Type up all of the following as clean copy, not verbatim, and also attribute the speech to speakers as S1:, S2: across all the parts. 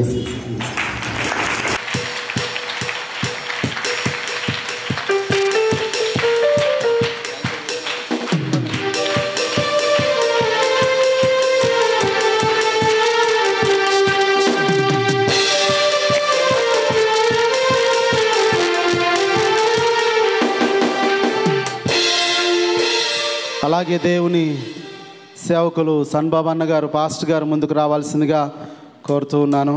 S1: Yes yes please.
S2: అలాగే దేవుని సేవకులు సన్బాబు అన్న గారు, పాస్టర్ గారు ముందుకు రావాల్సిందిగా కోరుతూ ఉన్నాను.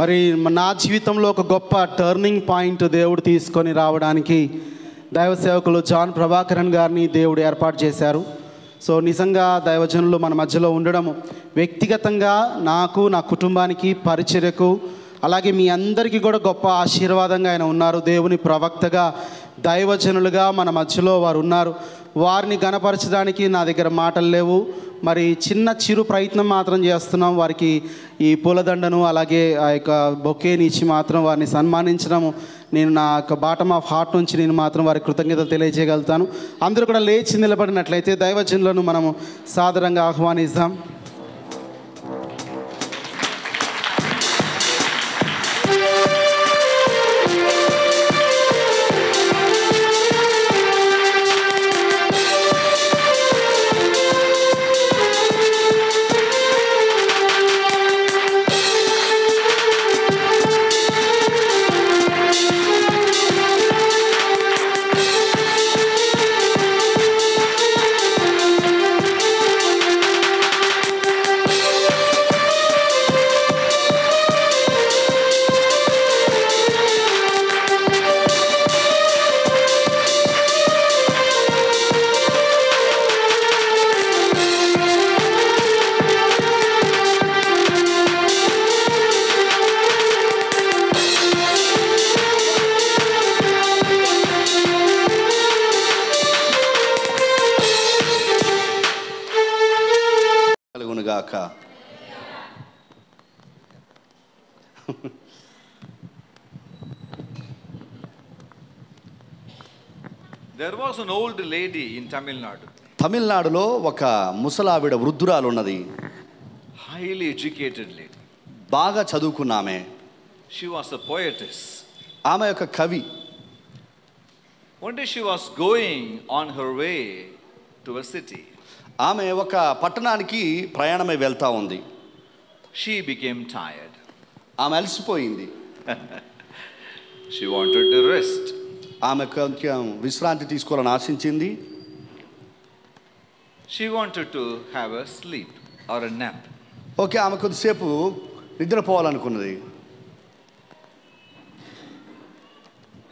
S2: మరి నా జీవితంలో ఒక గొప్ప టర్నింగ్ పాయింట్ దేవుడు తీసుకొని రావడానికి దైవ సేవకులు జాన్ ప్రభాకరన్ గారిని దేవుడు ఏర్పాటు చేశారు. సో నిజంగా దైవజనులు మన మధ్యలో ఉండడం వ్యక్తిగతంగా నాకు, నా కుటుంబానికి, పరిచర్యకు, అలాగే మీ అందరికీ కూడా గొప్ప ఆశీర్వాదంగా ఆయన ఉన్నారు. దేవుని ప్రవక్తగా, దైవజనులుగా మన మధ్యలో వారు ఉన్నారు. వారిని గణపరచడానికి నా దగ్గర మాటలు లేవు. మరి చిరు ప్రయత్నం మాత్రం చేస్తున్నాం. వారికి ఈ పూలదండను అలాగే ఆ యొక్క బొకేని ఇచ్చి మాత్రం వారిని సన్మానించడము నేను నా యొక్క బాటమ్ ఆఫ్ హార్ట్ నుంచి నేను మాత్రం వారికి కృతజ్ఞతలు తెలియజేయగలుగుతాను. అందరూ కూడా లేచి నిలబడినట్లయితే దైవజనులను మనము సాదరంగా ఆహ్వానిస్తాం.
S3: There was an old lady in Tamil Nadu.
S4: తమిళనాడులో ఒక ముసలావిడ వృద్ధురాలు ఉన్నది.
S3: Highly educated lady.
S4: బాగా చదువుకున్న ఆమె.
S3: She was a poetess.
S4: ఆమె ఒక కవి.
S3: One day she was going on her way to a city.
S4: ఆమె ఒక పట్టణానికి ప్రయాణమై వెళ్తా ఉంది.
S3: She became tired.
S4: ఆమె అలసిపోయింది.
S3: She wanted to rest.
S4: ఆమె కొంచెం విశ్రాంతి తీసుకోవాలని ఆశించింది.
S3: She wanted to have a sleep or a nap.
S4: Okay, ఆమె కొద్దిసేపు నిద్రపోవాలనుకున్నది.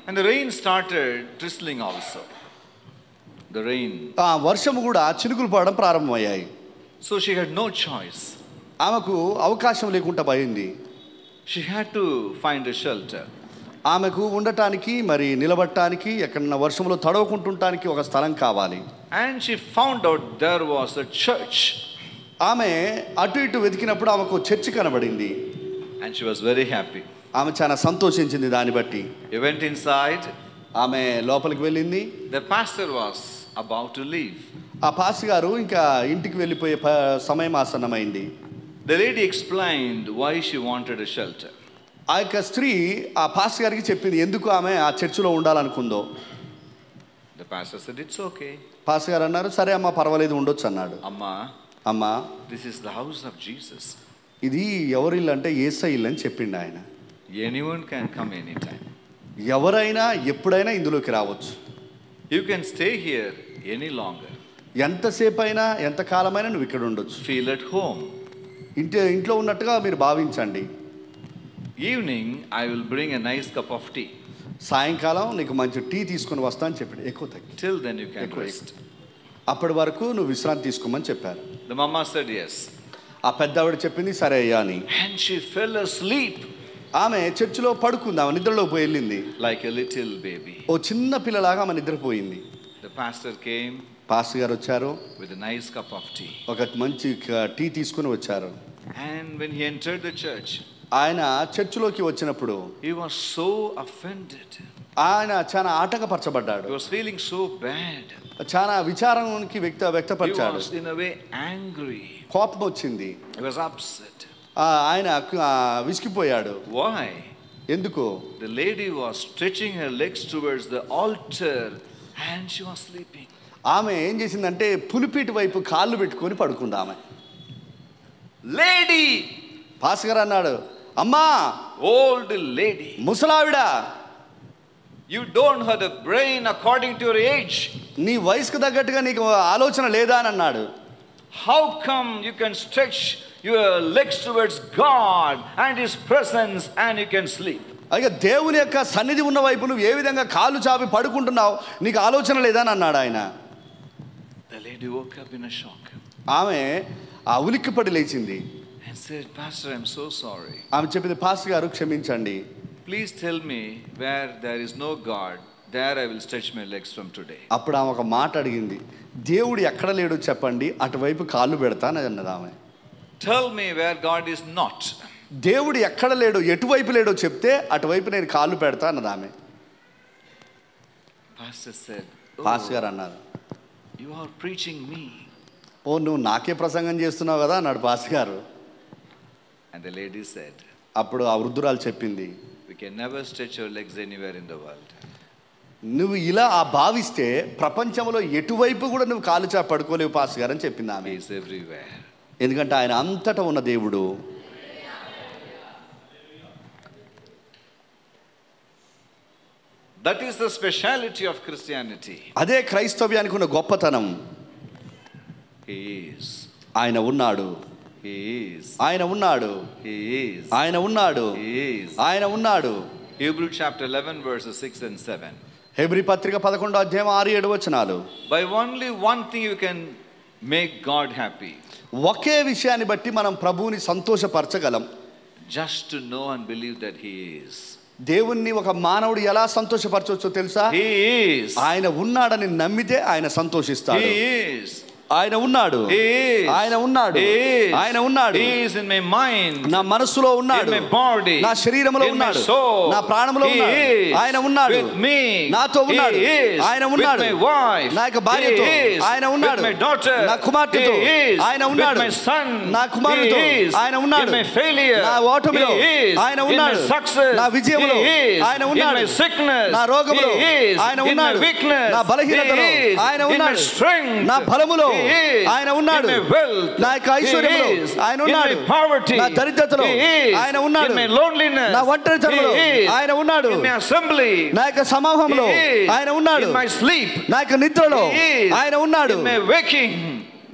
S3: And the rain started drizzling also. The rain.
S4: వర్షము కూడా చినుకులు పడడం ప్రారంభమయ్యాయి.
S3: So she had no choice.
S4: ఆమెకు అవకాశం లేకుండా పోయింది.
S3: She had to find a shelter.
S4: ఆమెకు ఉండటానికి మరి నిలబడటానికి ఎక్కడన్నా వర్షంలో తడవకుంటుంటానికి ఒక స్థలం కావాలి.
S3: And she found out there was a church.
S4: ఆమె అటు ఇటు వెతికినప్పుడు ఆమెకు చర్చి కనబడింది.
S3: And she was very happy.
S4: ఆమె చాలా సంతోషించింది దాన్ని బట్టి.
S3: He went inside.
S4: ఆమె లోపలికి వెళ్ళింది.
S3: The pastor was about to leave.
S4: ఆ పాస్టర్ గారు ఇంకా ఇంటికి వెళ్ళిపోయే సమయం ఆసన్నమైంది.
S3: The lady explained why she wanted a shelter.
S4: ఆ యొక్క స్త్రీ ఆ పాస్టర్ గారికి చెప్పింది ఎందుకు ఆమె ఆ చర్చిలో ఉండాలనుకుందో.
S3: The pastor said it's okay.
S4: Pastor గారు అన్నారు సరే అమ్మా పర్వాలేదు ఉండొచ్చు అన్నాడు. అమ్మా
S3: this is the house of Jesus.
S4: ఇది ఎవరి ఇల్లు అంటే యేసయ్య ఇల్లు అని చెప్పిండు ఆయన.
S3: Anyone can come anytime.
S4: ఎవరైనా ఎప్పుడైనా ఇందులోకి రావచ్చు.
S3: You can stay here any longer.
S4: ఎంతసేపు అయినా ఎంత కాలమైనా నువ్వు ఇక్కడ ఉండొచ్చు.
S3: Feel at home.
S4: ఇంట్లో ఉన్నట్టుగా మీరు భావించండి.
S3: Evening I will bring a nice cup of tea.
S4: సాయంకాలం నీకు మంచి టీ తీసుకొని వస్తా అని చెప్పాడు. ఎక్కువ తగ్గి.
S3: Till then you can rest.
S4: అప్పటి వరకు నువ్వు విశ్రాంతి తీసుకోమని చెప్పారు.
S3: The mama said yes.
S4: ఆ పెద్దవాడు చెప్పింది సరే అయ్యా అని.
S3: And she fell asleep.
S4: ఆమె చర్చిలో పడుకుంది. ఆమె నిద్రలో వెళ్ళింది.
S3: Like a little baby.
S4: ఓ చిన్న పిల్లలాగా ఆమె నిద్రపోయింది.
S3: The pastor came.
S4: పాస్టర్ గారు వచ్చారు.
S3: With a nice cup of tea.
S4: ఒక మంచి టీ తీసుకొని వచ్చారు.
S3: And when he entered the church,
S4: ఆయన చర్చిలోకి వచ్చినప్పుడు
S3: he was so offended.
S4: ఆయన చాలా ఆటంకపరచబడ్డాడు.
S3: He was feeling so bad.
S4: చాలా విచారానికి
S3: He
S4: వ్యక్తపరిచాడు.
S3: was in a way angry.
S4: కోపం వచ్చింది.
S3: He was upset.
S4: ఆయన విసిగిపోయాడు.
S3: Why?
S4: ఎందుకు?
S3: The lady was stretching her legs towards the altar and she was sleeping.
S4: ఆమె ఏం చేసిందంటే పులిపీటి వైపు కాళ్ళు పెట్టుకొని పడుకుంది ఆమె.
S3: Lady,
S4: పాస్టర్ అన్నాడు, అమ్మా,
S3: old lady,
S4: ముసలావిడ,
S3: you don't have a brain according to your age.
S4: నీ వయసుకు తగ్గట్టుగా నీకు ఆలోచన లేదా అని అన్నాడు.
S3: How come you can stretch your legs towards God and His presence and you can sleep?
S4: అయితే దేవుని యొక్క సన్నిధి ఉన్న వైపు నువ్వు ఏ విధంగా కాళ్ళు చాపి పడుకుంటున్నావు, నీకు ఆలోచన లేదా అని అన్నాడు ఆయన.
S3: The lady woke up in a shock
S4: ఆమె ఆ ఉలిక్కిపడి లేచింది.
S3: and said, Pastor, I'm so sorry.
S4: ఆమె చెప్పింది, పాస్టర్ గారు క్షమించండి,
S3: Please tell me where there is no God, there I will stretch my legs from today.
S4: అప్పుడు ఆమె ఒక మాట అడిగింది, దేవుడు ఎక్కడ లేడో చెప్పండి, అటువైపు కాళ్ళు పెడతానని అన్నది ఆమె.
S3: Tell me where God is not.
S4: దేవుడు ఎక్కడ లేడో ఎటువైపు లేడో చెప్తే అటువైపు నేను కాళ్ళు పెడతా అన్నది ఆమె.
S3: Pastor said,
S4: పాస్టర్ గారు అన్నారు,
S3: you are preaching me.
S4: ఓ నువ్వు నాకే ప్రసంగం చేస్తున్నావు కదా అన్నాడు పాస్టర్ గారు.
S3: And the lady said,
S4: అప్పుడు ఆ వృద్ధురాలు చెప్పింది,
S3: we can never stretch your legs anywhere in the world.
S4: నువ్వు ఇలా భావిస్తే ప్రపంచంలో ఎటువైపు కూడా నువ్వు కాలు చాపి పడుకోలేవు పాస్టర్ గారు అని చెప్పింది ఆమె.
S3: He is everywhere.
S4: ఎందుకంటే ఆయన అంతటా ఉన్న దేవుడు.
S3: That is the speciality of Christianity.
S4: అదే క్రైస్తవ్యానికి ఉన్న గొప్పతనం.
S3: He is.
S4: ఆయన ఉన్నాడు.
S3: He is.
S4: ఆయన ఉన్నాడు.
S3: He is.
S4: ఆయన ఉన్నాడు.
S3: He is.
S4: ఆయన ఉన్నాడు.
S3: Hebrews chapter 11 verses 6 and 7.
S4: Hebrew పత్రిక 11వ అధ్యాయం 6-7 వచనాలు.
S3: By only one thing you can make God happy.
S4: ఒకే విషయాన్ని బట్టి మనం ప్రభువుని సంతోషపరచగలం.
S3: Just to know and believe that He is.
S4: దేవుణ్ణి ఒక మానవుడు ఎలా సంతోషపరచవచ్చో తెలుసా?
S3: He is.
S4: ఆయన ఉన్నాడని నమ్మితే ఆయన సంతోషిస్తాడు.
S3: He is.
S4: ఆయన ఉన్నాడు.
S3: He is.
S4: ఆయన ఉన్నాడు.
S3: He is.
S4: ఆయన ఉన్నాడు.
S3: He is in my mind.
S4: నా మనసులో ఉన్నాడు.
S3: In my body.
S4: నా శరీరంలో
S3: In
S4: ఉన్నాడు.
S3: my soul.
S4: నా ప్రాణంలో
S3: He
S4: ఉన్నాడు.
S3: is.
S4: ఆయన ఉన్నాడు.
S3: With me.
S4: నాతో ఉన్నాడు.
S3: He is.
S4: ఆయన ఉన్నాడు.
S3: With my wife.
S4: నా యొక్క భార్యతో
S3: He is.
S4: ఆయన ఉన్నాడు.
S3: With my daughter.
S4: నా కుమార్తెతో
S3: He is.
S4: ఆయన ఉన్నాడు.
S3: With my son.
S4: నా కుమారుడితో
S3: He is.
S4: ఆయన ఉన్నాడు.
S3: In my failure.
S4: నా ఓటమిలో
S3: He is.
S4: ఆయన ఉన్నాడు.
S3: In my success.
S4: నా విజయంలో
S3: He is.
S4: ఆయన ఉన్నాడు.
S3: In my sickness.
S4: నా రోగములో
S3: He is.
S4: ఆయన
S3: In
S4: ఉన్నాడు.
S3: my weakness.
S4: నా బలహీనతలో
S3: He is.
S4: ఆయన
S3: In
S4: ఉన్నాడు.
S3: my strength.
S4: నా బలములో
S3: He is.
S4: ఆయన ఉన్నాడు.
S3: In my wealth.
S4: నా యొక్క ఐశ్వర్యంలో
S3: He is.
S4: ఆయన ఉన్నాడు.
S3: In my poverty.
S4: నా దరిద్రతలో
S3: He is.
S4: ఆయన ఉన్నాడు.
S3: In my loneliness.
S4: నా ఒంటరితనంలో
S3: He is.
S4: ఆయన ఉన్నాడు.
S3: In my assembly.
S4: నా యొక్క సమూహంలో
S3: He is.
S4: ఆయన ఉన్నాడు.
S3: In my sleep.
S4: నా యొక్క నిద్రలో
S3: He is.
S4: ఆయన ఉన్నాడు.
S3: In my waking.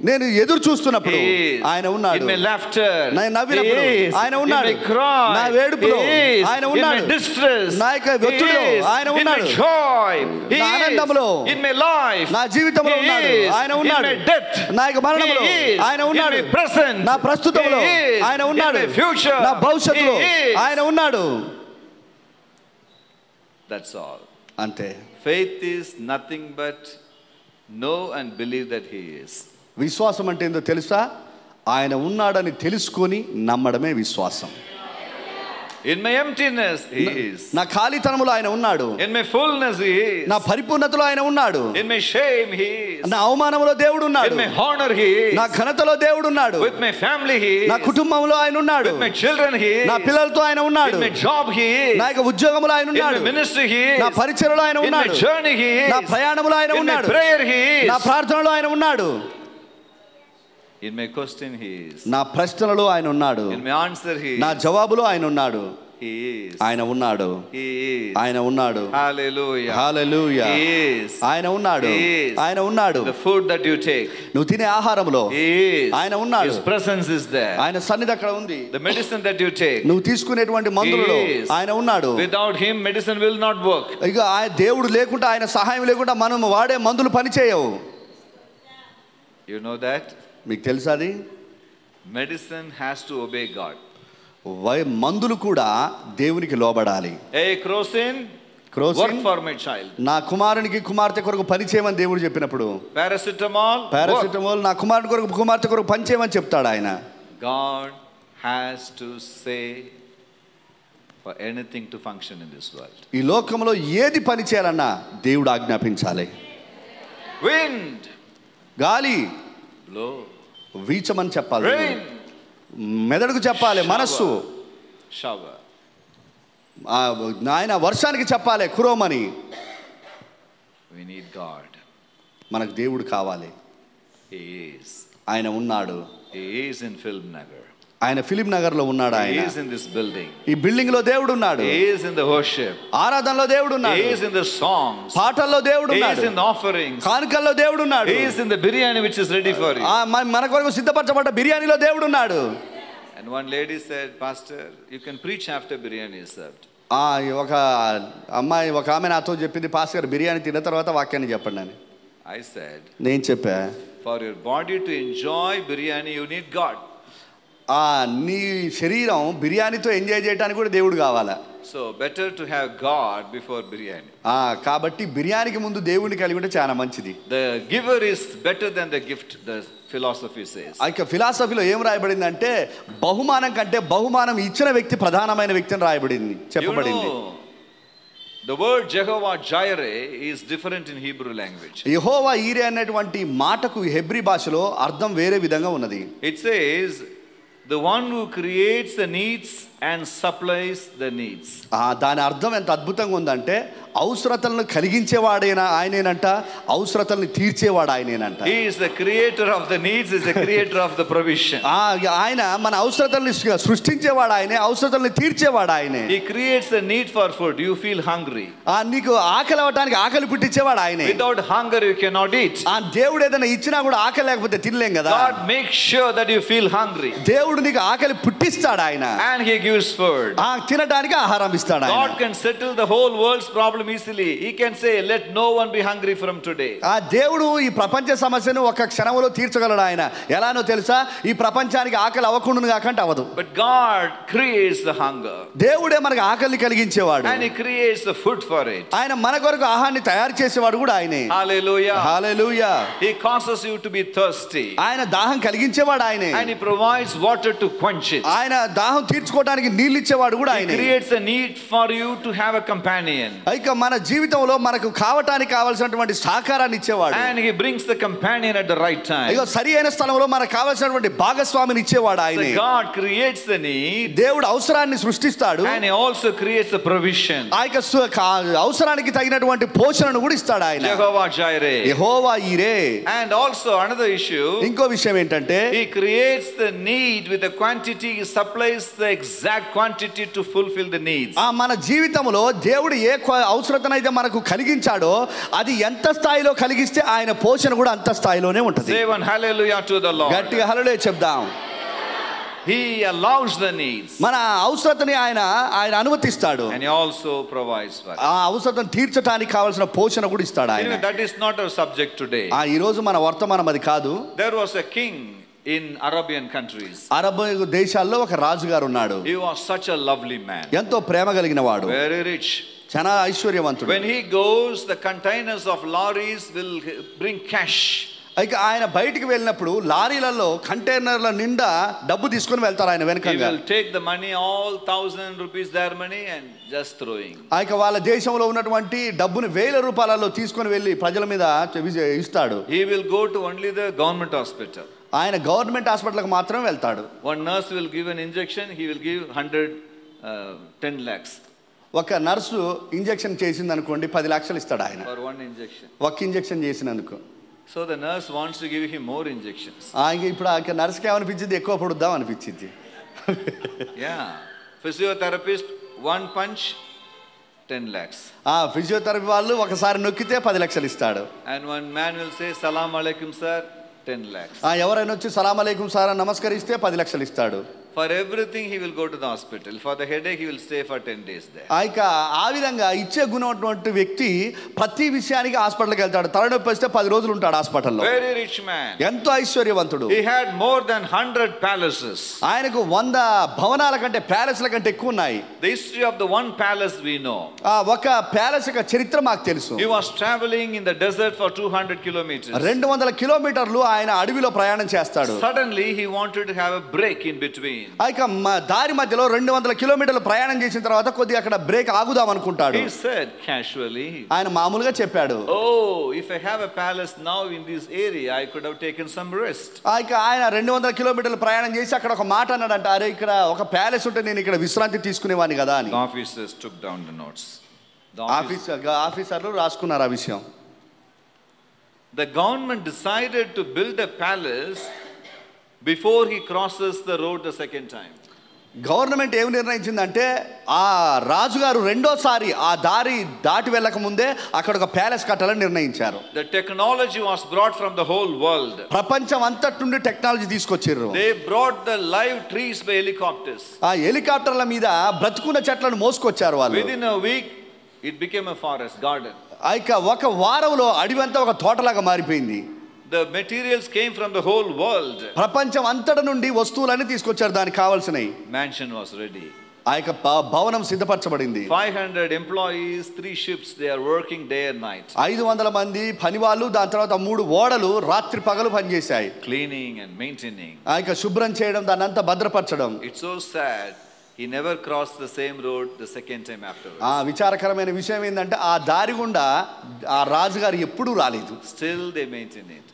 S4: నేను ఎదురు చూస్తున్నప్పుడు
S3: He is.
S4: ఆయన ఉన్నాడు.
S3: In my laughter.
S4: నేను నవ్వినప్పుడు
S3: He is.
S4: ఆయన ఉన్నాడు.
S3: In my cry.
S4: నా వేడుపులో
S3: He is.
S4: ఆయన ఉన్నాడు.
S3: In my distress.
S4: నా యొక్క ఒత్తిడిలో
S3: He is.
S4: ఆయన ఉన్నాడు.
S3: In my joy. He
S4: నా ఆనందంలో
S3: is. In my life.
S4: నా జీవితంలో
S3: He
S4: ఉన్నాడు.
S3: is.
S4: ఆయన ఉన్నాడు.
S3: In my death.
S4: నా యొక్క మరణంలో
S3: He is.
S4: ఆయన ఉన్నాడు.
S3: In my present.
S4: నా ప్రస్తుతంలో
S3: He is.
S4: ఆయన ఉన్నాడు.
S3: In my future.
S4: నా భవిష్యత్తులో
S3: He is.
S4: ఆయన ఉన్నాడు.
S3: That's all.
S4: అంతే.
S3: Faith is nothing but know and believe that He is.
S4: విశ్వాసం అంటే ఏందో తెలుసా? ఆయన ఉన్నాడని తెలుసుకొని నమ్మడమే విశ్వాసం.
S3: In my emptiness He is.
S4: నా ఖాళీతనములో ఆయన ఉన్నాడు.
S3: In my fullness He is.
S4: నా పరిపూర్ణతలో ఆయన ఉన్నాడు.
S3: In my shame He is.
S4: నా అవమానంలో దేవుడు ఉన్నాడు.
S3: In my honor He is.
S4: నా ఘనతలో దేవుడు ఉన్నాడు.
S3: With my family He is.
S4: నా కుటుంబంలో ఆయన ఉన్నాడు.
S3: With my children He is.
S4: నా పిల్లలతో ఆయన ఉన్నాడు.
S3: In my job He is.
S4: నా యొక్క ఉద్యోగంలో ఆయన
S3: In
S4: ఉన్నాడు.
S3: my ministry He is.
S4: నా పరిచర్యలో ఆయన
S3: In my
S4: ఉన్నాడు.
S3: journey He is.
S4: నా ప్రయాణంలో ఆయన
S3: In my
S4: ఉన్నాడు.
S3: prayer He is.
S4: నా ప్రార్థనలో ఆయన ఉన్నాడు.
S3: In my question He is.
S4: నా ప్రశ్నలలో ఆయన ఉన్నాడు.
S3: In my answer He is.
S4: నా జవాబులో ఆయన ఉన్నాడు.
S3: He is.
S4: ఆయన ఉన్నాడు.
S3: He is.
S4: ఆయన ఉన్నాడు.
S3: Hallelujah.
S4: హల్లెలూయా.
S3: He is.
S4: ఆయన ఉన్నాడు.
S3: He is.
S4: ఆయన ఉన్నాడు.
S3: The food that you take.
S4: నువ్వు తినే ఆహారంలో
S3: He is.
S4: ఆయన ఉన్నాడు.
S3: His presence is there.
S4: ఆయన సన్నిధి అక్కడ ఉంది.
S3: The medicine that you take.
S4: నువ్వు తీసుకునేటువంటి మందులలో
S3: He is.
S4: ఆయన ఉన్నాడు.
S3: Without Him medicine will not work.
S4: ఇక ఆయన దేవుడు లేకుండా ఆయన సహాయం లేకుండా మనం వాడే మందులు పనిచేయవు.
S3: You know that?
S4: మీకు తెలుసా అది?
S3: Medicine has to obey God.
S4: మందులు కూడా దేవునికి లోబడాలి.
S3: Hey Crosin, work for my child.
S4: నా కుమారునికి కుమార్తె కొరకు పని చేయమని దేవుడు చెప్పినప్పుడు పారాసిటమాల్ నా కుమారుని కొరకు కుమార్తె కొరకు పని చేయమని చెప్తాడు ఆయన.
S3: God has to say for anything to function in this world.
S4: ఈ లోకంలో ఏది పని చేయాలన్నా దేవుడు ఆజ్ఞాపించాలి.
S3: Wind,
S4: గాలి
S3: blow.
S4: వీచమని చెప్పాలి.
S3: Rain,
S4: మెదడుకు చెప్పాలి, మనస్సు.
S3: shower.
S4: ఆయన వర్షానికి చెప్పాలి, కురోమని.
S3: We need God.
S4: మనకు దేవుడు కావాలి.
S3: He is.
S4: ఆయన ఉన్నాడు.
S3: He is in Film Nagar.
S4: ఆయన ఫిలిం నగర్ లో ఉన్నాడు.
S3: He
S4: ఆయన
S3: is in this building.
S4: ఈ బిల్డింగ్ లో దేవుడు ఉన్నాడు.
S3: He is in the worship.
S4: ఆరాధనలో దేవుడు ఉన్నాడు.
S3: He is in the songs.
S4: పాటల్లో దేవుడు
S3: He
S4: ఉన్నాడు.
S3: is in the offerings.
S4: కానుకల్లో దేవుడు ఉన్నాడు.
S3: He is in the biryani which is ready for you.
S4: మన కొరకు సిద్ధపరచబడ్డ బిర్యానీలో దేవుడు ఉన్నాడు.
S3: And one lady said, Pastor, you can preach after biryani is served.
S4: ఒక అమ్మాయి ఒక ఆమె నాతో చెప్పింది, పాస్టర్ గారు బిర్యానీ తిన్న తర్వాత వాక్యాన్ని చెప్పండి అని.
S3: I said,
S4: నేను చెప్పా,
S3: for your body to enjoy biryani you need God.
S4: నీ శరీరం బిర్యానీతో ఎంజాయ్ చేయడానికి కూడా దేవుడు కావాలా.
S3: So better to have God before biryani.
S4: కాబట్టి బిర్యానీకి ముందు దేవుడిని కలిగి ఉంటే చాలా మంచిది.
S3: The giver is better than the gift, the philosophy says.
S4: ఫిలాసఫీలో ఏం రాయబడింది అంటే బహుమానం కంటే బహుమానం ఇచ్చిన వ్యక్తి ప్రధానమైన వ్యక్తి అని రాయబడింది, చెప్పబడింది.
S3: The word Jehovah Jireh is different in Hebrew language.
S4: యెహోవా ఈరే అనేటువంటి మాటకు హెబ్రీ భాషలో అర్థం వేరే విధంగా ఉన్నది.
S3: It says the one who creates the needs and supplies the needs.
S4: దాని అర్థం ఎంత అద్భుతంగా ఉందంటే అవసరతలను కలిగించేవాడైనా ఆయనేనంట, అవసరతలను తీర్చేవాడు ఆయనేనంట.
S3: He is the creator of the needs, is the creator of the provision.
S4: ఆయన మన అవసరతలను సృష్టించేవాడు ఆయనే, అవసరతలను తీర్చేవాడు ఆయనే.
S3: He creates the need for food. You feel hungry.
S4: నీకు ఆకలి అవ్వడానికి ఆకలి పుట్టించేవాడు ఆయనే.
S3: Without hunger you cannot eat.
S4: దేవుడు ఏదైనా ఇచ్చినా కూడా ఆకలి లేకపోతే తినలేం కదా.
S3: God makes sure that you feel hungry.
S4: దేవుడు నీకు ఆకలి పుట్టిస్తాడు ఆయన.
S3: And he gives food.
S4: తినడానికి ఆహారం ఇస్తాడు ఆయన.
S3: God can settle the whole world's problem easily. He can say, let no one be hungry from today.
S4: దేవుడు ఈ ప్రపంచ సమస్యను ఒక క్షణంలో తీర్చగలడు ఆయన. ఎలానో తెలుసా, ఈ ప్రపంచానికి ఆకలి అవ్వకుండా కాకంటే అవ్వదు.
S3: But God creates the hunger.
S4: దేవుడే మనకు ఆకలిని కలిగించేవాడు.
S3: And he creates the food for it.
S4: ఆయన మన కొరకు ఆహారాన్ని తయారు చేసేవాడు కూడా ఆయనే.
S3: Hallelujah.
S4: Hallelujah.
S3: He causes you to be thirsty.
S4: ఆయన దాహం కలిగించేవాడు ఆయనే.
S3: And he provides water to quench it.
S4: ఆయన దాహం తీర్చుకోవడానికి నీళ్ళు ఇచ్చేవాడు కూడా ఆయనే.
S3: He creates a need for you to have a companion.
S4: ఇక మన జీవితంలో మనకు కావటానికి కావాల్సినటువంటి సహకారాన్ని ఇచ్చేవాడు.
S3: And he brings the companion at the right time.
S4: ఇక సరియైన స్థలంలో మనకు కావాల్సినటువంటి భాగస్వామిని ఇచ్చేవాడు ఆయనే.
S3: So God creates the need.
S4: దేవుడు అవసరాన్ని సృష్టిస్తాడు.
S3: And he also creates the provision.
S4: అవసరానికి తగినటువంటి పోషణను కూడా ఇస్తాడు ఆయన.
S3: Jehovah Jireh.
S4: యెహోవా ఈరే.
S3: And also another issue.
S4: ఇంకో విషయం ఏంటంటే
S3: he creates the need with the quantity. He supplies the exact quantity to fulfill the needs.
S4: మన జీవితంలో దేవుడు ఏ అవసరతనైతే మనకు కలిగించాడో అది ఎంత స్థాయిలో కలిగిస్తే ఆయన పోషణ కూడా అంత స్థాయిలోనే ఉంటుంది.
S3: Say one hallelujah to the Lord.
S4: గట్టిగా హల్లెలూయా చెప్దాం.
S3: He allows the needs.
S4: మన అవసరతని ఆయన అనుమతిస్తాడు.
S3: And he also provides for it.
S4: ఆ అవసరతను తీర్చడానికి కావాల్సిన పోషణ కూడా ఇస్తాడు ఆయన.
S3: That is not our subject today.
S4: ఈ రోజు మన వర్తమానం అది కాదు.
S3: There was a king in Arabian countries.
S4: Arab దేశాల్లో ఒక రాజు గారు ఉన్నాడు.
S3: He was such a lovely man.
S4: ఎంతో ప్రేమ కలిగిన వాడు.
S3: Very rich.
S4: చాలా ఐశ్వర్యవంతుడు.
S3: When he goes, the containers of lorries will bring cash.
S4: ఇక ఆయన బయటికి వెళ్ళినప్పుడు లారీలలో కంటైనర్ల నిండా డబ్బు తీసుకొని వెళ్తారు ఆయన వెనకంగా.
S3: He will take the money, all 1,000 rupees their money, and just throwing.
S4: ఇక వాళ్ళ దేశంలో ఉన్నటువంటి డబ్బుని 1000 రూపాయలలో తీసుకొని వెళ్ళి ప్రజల మీద ఇస్తాడు.
S3: He will go to only the government hospital.
S4: ఆయన గవర్నమెంట్ హాస్పిటల్కి మాత్రమే వెళ్తాడు.
S3: One nurse will give an injection, he will give 10 lakhs.
S4: ఒక నర్సు ఇంజెక్షన్ చేసింది అనుకోండి 10 లక్షలు ఇస్తాడు ఆయన.
S3: For one injection.
S4: ఒక ఇంజెక్షన్ చేసినందుకు.
S3: So the nurse wants to give him more injections.
S4: ఇప్పుడు ఆ నర్స్కి ఏమనిపించింది, ఎక్కువ పొడుద్దాం అనిపించింది.
S3: Yeah. Physiotherapist, one punch, 10 lakhs.
S4: Physiotherapy వాళ్ళు ఒకసారి నొక్కితే 10 లక్షలు ఇస్తాడు.
S3: And one man will say, Salam alaikum sir, 10 lakhs.
S4: ఎవరైనా వచ్చి సలాం అలైకుం సార్ అని నమస్కరిస్తే 10 లక్షలు ఇస్తాడు.
S3: For everything he will go to the hospital. For the headache he will stay for 10 days there.
S4: ఆ విధంగా ఇచ్చే గుణం ఉన్నటువంటి వ్యక్తి ప్రతి విషయానికి హాస్పిటల్కి వెళ్తాడు. తలనొప్పి వస్తే 10 రోజులు ఉంటాడు హాస్పిటల్లో.
S3: Very rich man.
S4: ఎంతో ఐశ్వర్యవంతుడు.
S3: He had more than 100 palaces.
S4: ఆయనకు 100 భవనాల కంటే ప్యాలెస్ల కంటే ఎక్కువ ఉన్నాయి.
S3: The history of the one palace we know.
S4: ఒక ప్యాలెస్ యొక్క చరిత్ర మాకు తెలుసు.
S3: He was traveling in the desert for 200 kilometers.
S4: 200 కిలోమీటర్లు ఆయన అడవిలో ప్రయాణం చేస్తాడు.
S3: Suddenly he wanted to have a break in between.
S4: ఇక దారి మధ్యలో 200 కిలోమీటర్లు ప్రయాణం చేసిన తర్వాత కొద్దిగా అక్కడ బ్రేక్ ఆగుదాం అనుకుంటాడు.
S3: He said casually,
S4: ఆయన మామూలుగా చెప్పాడు,
S3: oh, if I have a palace now in this area, I could have taken some rest.
S4: ఇక ఆయన 200 కిలోమీటర్లు ప్రయాణం చేసి అక్కడ ఒక మాట అన్నాడంట, అరే ఇక్కడ ఒక ప్యాలెస్ ఉంటే నేను ఇక్కడ విశ్రాంతి తీసుకునేవాడిని కదా అని.
S3: The officers took down the notes.
S4: ఆఫీసర్లు రాసుకున్నారు ఆ విషయం.
S3: The government decided to build a palace before he crosses the road the second time.
S4: Government ఏమి నిర్ణయించిందంటే ఆ రాజుగారు రెండోసారి ఆ దారి దాటి వెళ్ళక ముందే అక్కడ ఒక ప్యాలెస్ కట్టాలని నిర్ణయించారు.
S3: The technology was brought from the whole world.
S4: ప్రపంచం అంతటి నుండి టెక్నాలజీ తీసుకొచ్చారు.
S3: They brought the live trees by helicopters.
S4: ఆ హెలికాప్టర్ల మీద బ్రతుకున్న చెట్లను మోసుకొచ్చారు వాళ్ళు.
S3: Within a week it became a forest garden.
S4: ఇక ఒక వారంలో అడవంతా ఒక తోటలాగా మారిపోయింది.
S3: The materials came from the whole world.
S4: ప్రపంచం అంతటి నుండి వస్తువులన్నీ తీసుకొచ్చారు దానికి కావాల్సినవి.
S3: Mansion was ready.
S4: ఆ యొక్క భవనం సిద్ధపరచబడింది.
S3: 500 employees, 3 ships, they are working day and night.
S4: 500 మంది పనివాళ్ళు, దాని తర్వాత 3 ఓడలు రాత్రి పగలు పనిచేశాయి.
S3: Cleaning and maintaining.
S4: ఆ యొక్క శుభ్రం చేయడం, దాన్ని అంతా భద్రపరచడం.
S3: It's so sad. He never crossed the same road the second time afterwards.
S4: ఆ విచారకరమైన విషయం ఏంటంటే ఆ దారి గుండా ఆ రాజుగారు ఎప్పుడూ రాలేదు.
S3: Still they maintain it.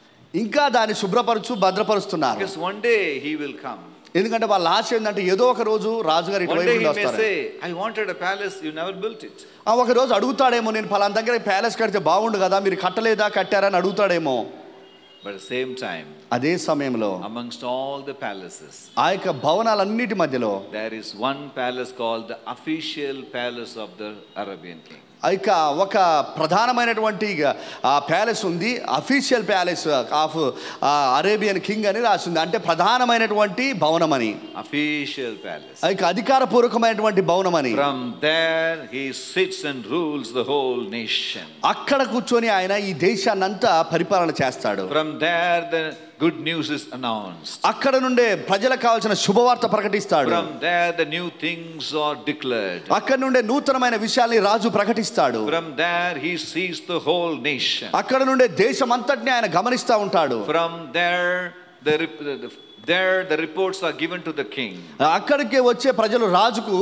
S4: ఇంకా దాన్ని శుభ్రపరచు భద్రపరుస్తున్నారు.
S3: Because one day he will come.
S4: ఎందుకంటే వాళ్ళ ఆశ ఏంటంటే ఏదో ఒక రోజు రాజుగారు
S3: One day
S4: ఇటువైపు
S3: he may
S4: వస్తారు.
S3: say, I wanted a palace, you never built it.
S4: ఒక రోజు అడుగుతాడేమో, నేను ఫలానా దగ్గర ప్యాలెస్ కడితే బాగుండు కదా, మీరు కట్టలేదా, కట్టారని అడుగుతాడేమో.
S3: But at the same time,
S4: అదే సమయంలో
S3: amongst all the palaces,
S4: ఆ యొక్క భవనాలన్నిటి మధ్యలో
S3: there is one palace called the official palace of the Arabian king.
S4: ఇక ఒక ప్రధానమైనటువంటి ఆ ప్యాలెస్ ఉంది, official palace of Arabian king అని రాసింది. అంటే ప్రధానమైనటువంటి భవనం అని,
S3: Official palace.
S4: ఇక అధికారపూర్వకమైనటువంటి భవనం అని.
S3: From there he sits and rules the whole nation.
S4: అక్కడ కూర్చొని ఆయన ఈ దేశాన్నంతా పరిపాలన చేస్తాడు.
S3: From there the good news is announced.
S4: అక్కడ నుండే ప్రజలకు కావాల్సిన శుభవార్త ప్రకటిస్తాడు.
S3: From there the new things are declared.
S4: అక్కడ నుండే నూతనమైన విషయాల్ని రాజు ప్రకటిస్తాడు.
S3: From there he sees the whole nation.
S4: అక్కడ నుండే దేశం అంతటిని ఆయన గమనిస్తూ ఉంటాడు.
S3: From there the reports are given to the king.
S4: అక్కడికే వచ్చే ప్రజలు రాజుకు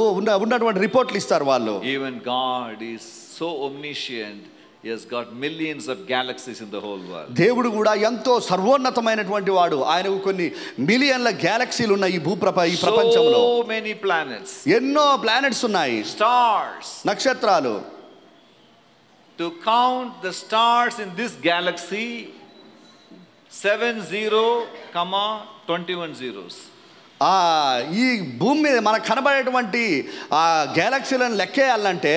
S4: ఉన్నటువంటి రిపోర్ట్లు ఇస్తారు వాళ్ళు.
S3: Even God is so omniscient. He has got millions of galaxies in the whole world.
S4: దేవుడు కూడా ఎంతో సర్వోన్నతమైనటువంటి వాడు. ఆయనకు కొన్ని మిలియన్ల గ్యాలక్సీలు ఉన్నాయి ఈ ప్రపంచంలో.
S3: So many planets.
S4: ఎన్నో ప్లానెట్స్ ఉన్నాయి,
S3: Stars.
S4: నక్షత్రాలు.
S3: To count the stars in this galaxy, 70,21 zeros.
S4: ఈ భూమి మీద మనకు కనబడేటువంటి ఆ గ్యాలక్సీలను లెక్కేయాలంటే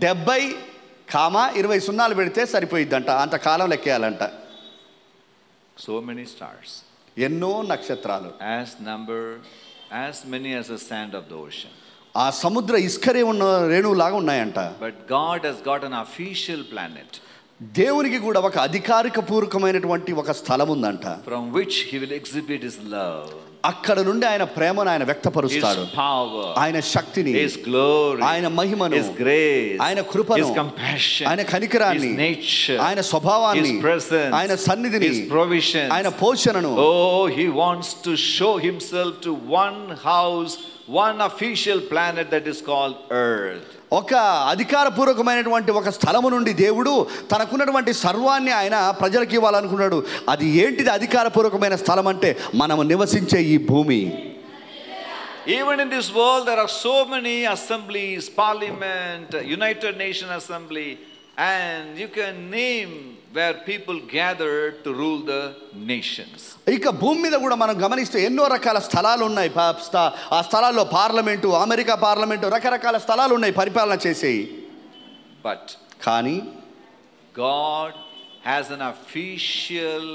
S4: 70,20 సున్నాలు పెడితే సరిపోయిద్దంట. అంతకాలం లెక్కేయాలంట.
S3: So many stars.
S4: ఎన్నో నక్షత్రాలు.
S3: As many as the sand of the ocean.
S4: ఆ సముద్ర ఇసుకరే ఉన్న రేణువులాగా ఉన్నాయంట.
S3: But God has got an official planet.
S4: దేవునికి కూడా ఒక అధికారిక పూర్వకమైనటువంటి ఒక స్థలం ఉందంట.
S3: From which he will exhibit his love.
S4: అక్కడ నుండి ఆయన ప్రేమను ఆయన వ్యక్తపరుస్తాడు.
S3: His power.
S4: ఆయన శక్తిని,
S3: His glory.
S4: ఆయన మహిమను,
S3: His grace.
S4: ఆయన కృపను,
S3: His compassion.
S4: ఆయన కనికరాన్ని,
S3: His nature.
S4: ఆయన స్వభావాన్ని,
S3: His presence.
S4: ఆయన సన్నిధిని,
S3: His provisions.
S4: ఆయన పోషణను.
S3: Oh, he wants to show himself to one house, one official planet that is called earth.
S4: ఒక అధికారపూర్వకమైనటువంటి ఒక స్థలము నుండి దేవుడు తనకున్నటువంటి సర్వాన్ని ఆయన ప్రజలకు ఇవ్వాలనుకున్నాడు. అది ఏంటిది అధికారపూర్వకమైన స్థలం అంటే మనము నివసించే ఈ భూమి.
S3: Even in this world there are so many assemblies, parliament, United Nations Assembly, and you can name where people gather to rule the nations.
S4: ఇక భూమి మీద కూడా మనం గమనిస్తే ఎన్నో రకాల స్థలాలు ఉన్నాయి. ఆ స్థలాల్లో పార్లమెంటు, అమెరికా పార్లమెంటు, రకరకాల స్థలాలు ఉన్నాయి పరిపాలన చేసేవి.
S3: But
S4: కానీ
S3: God has an official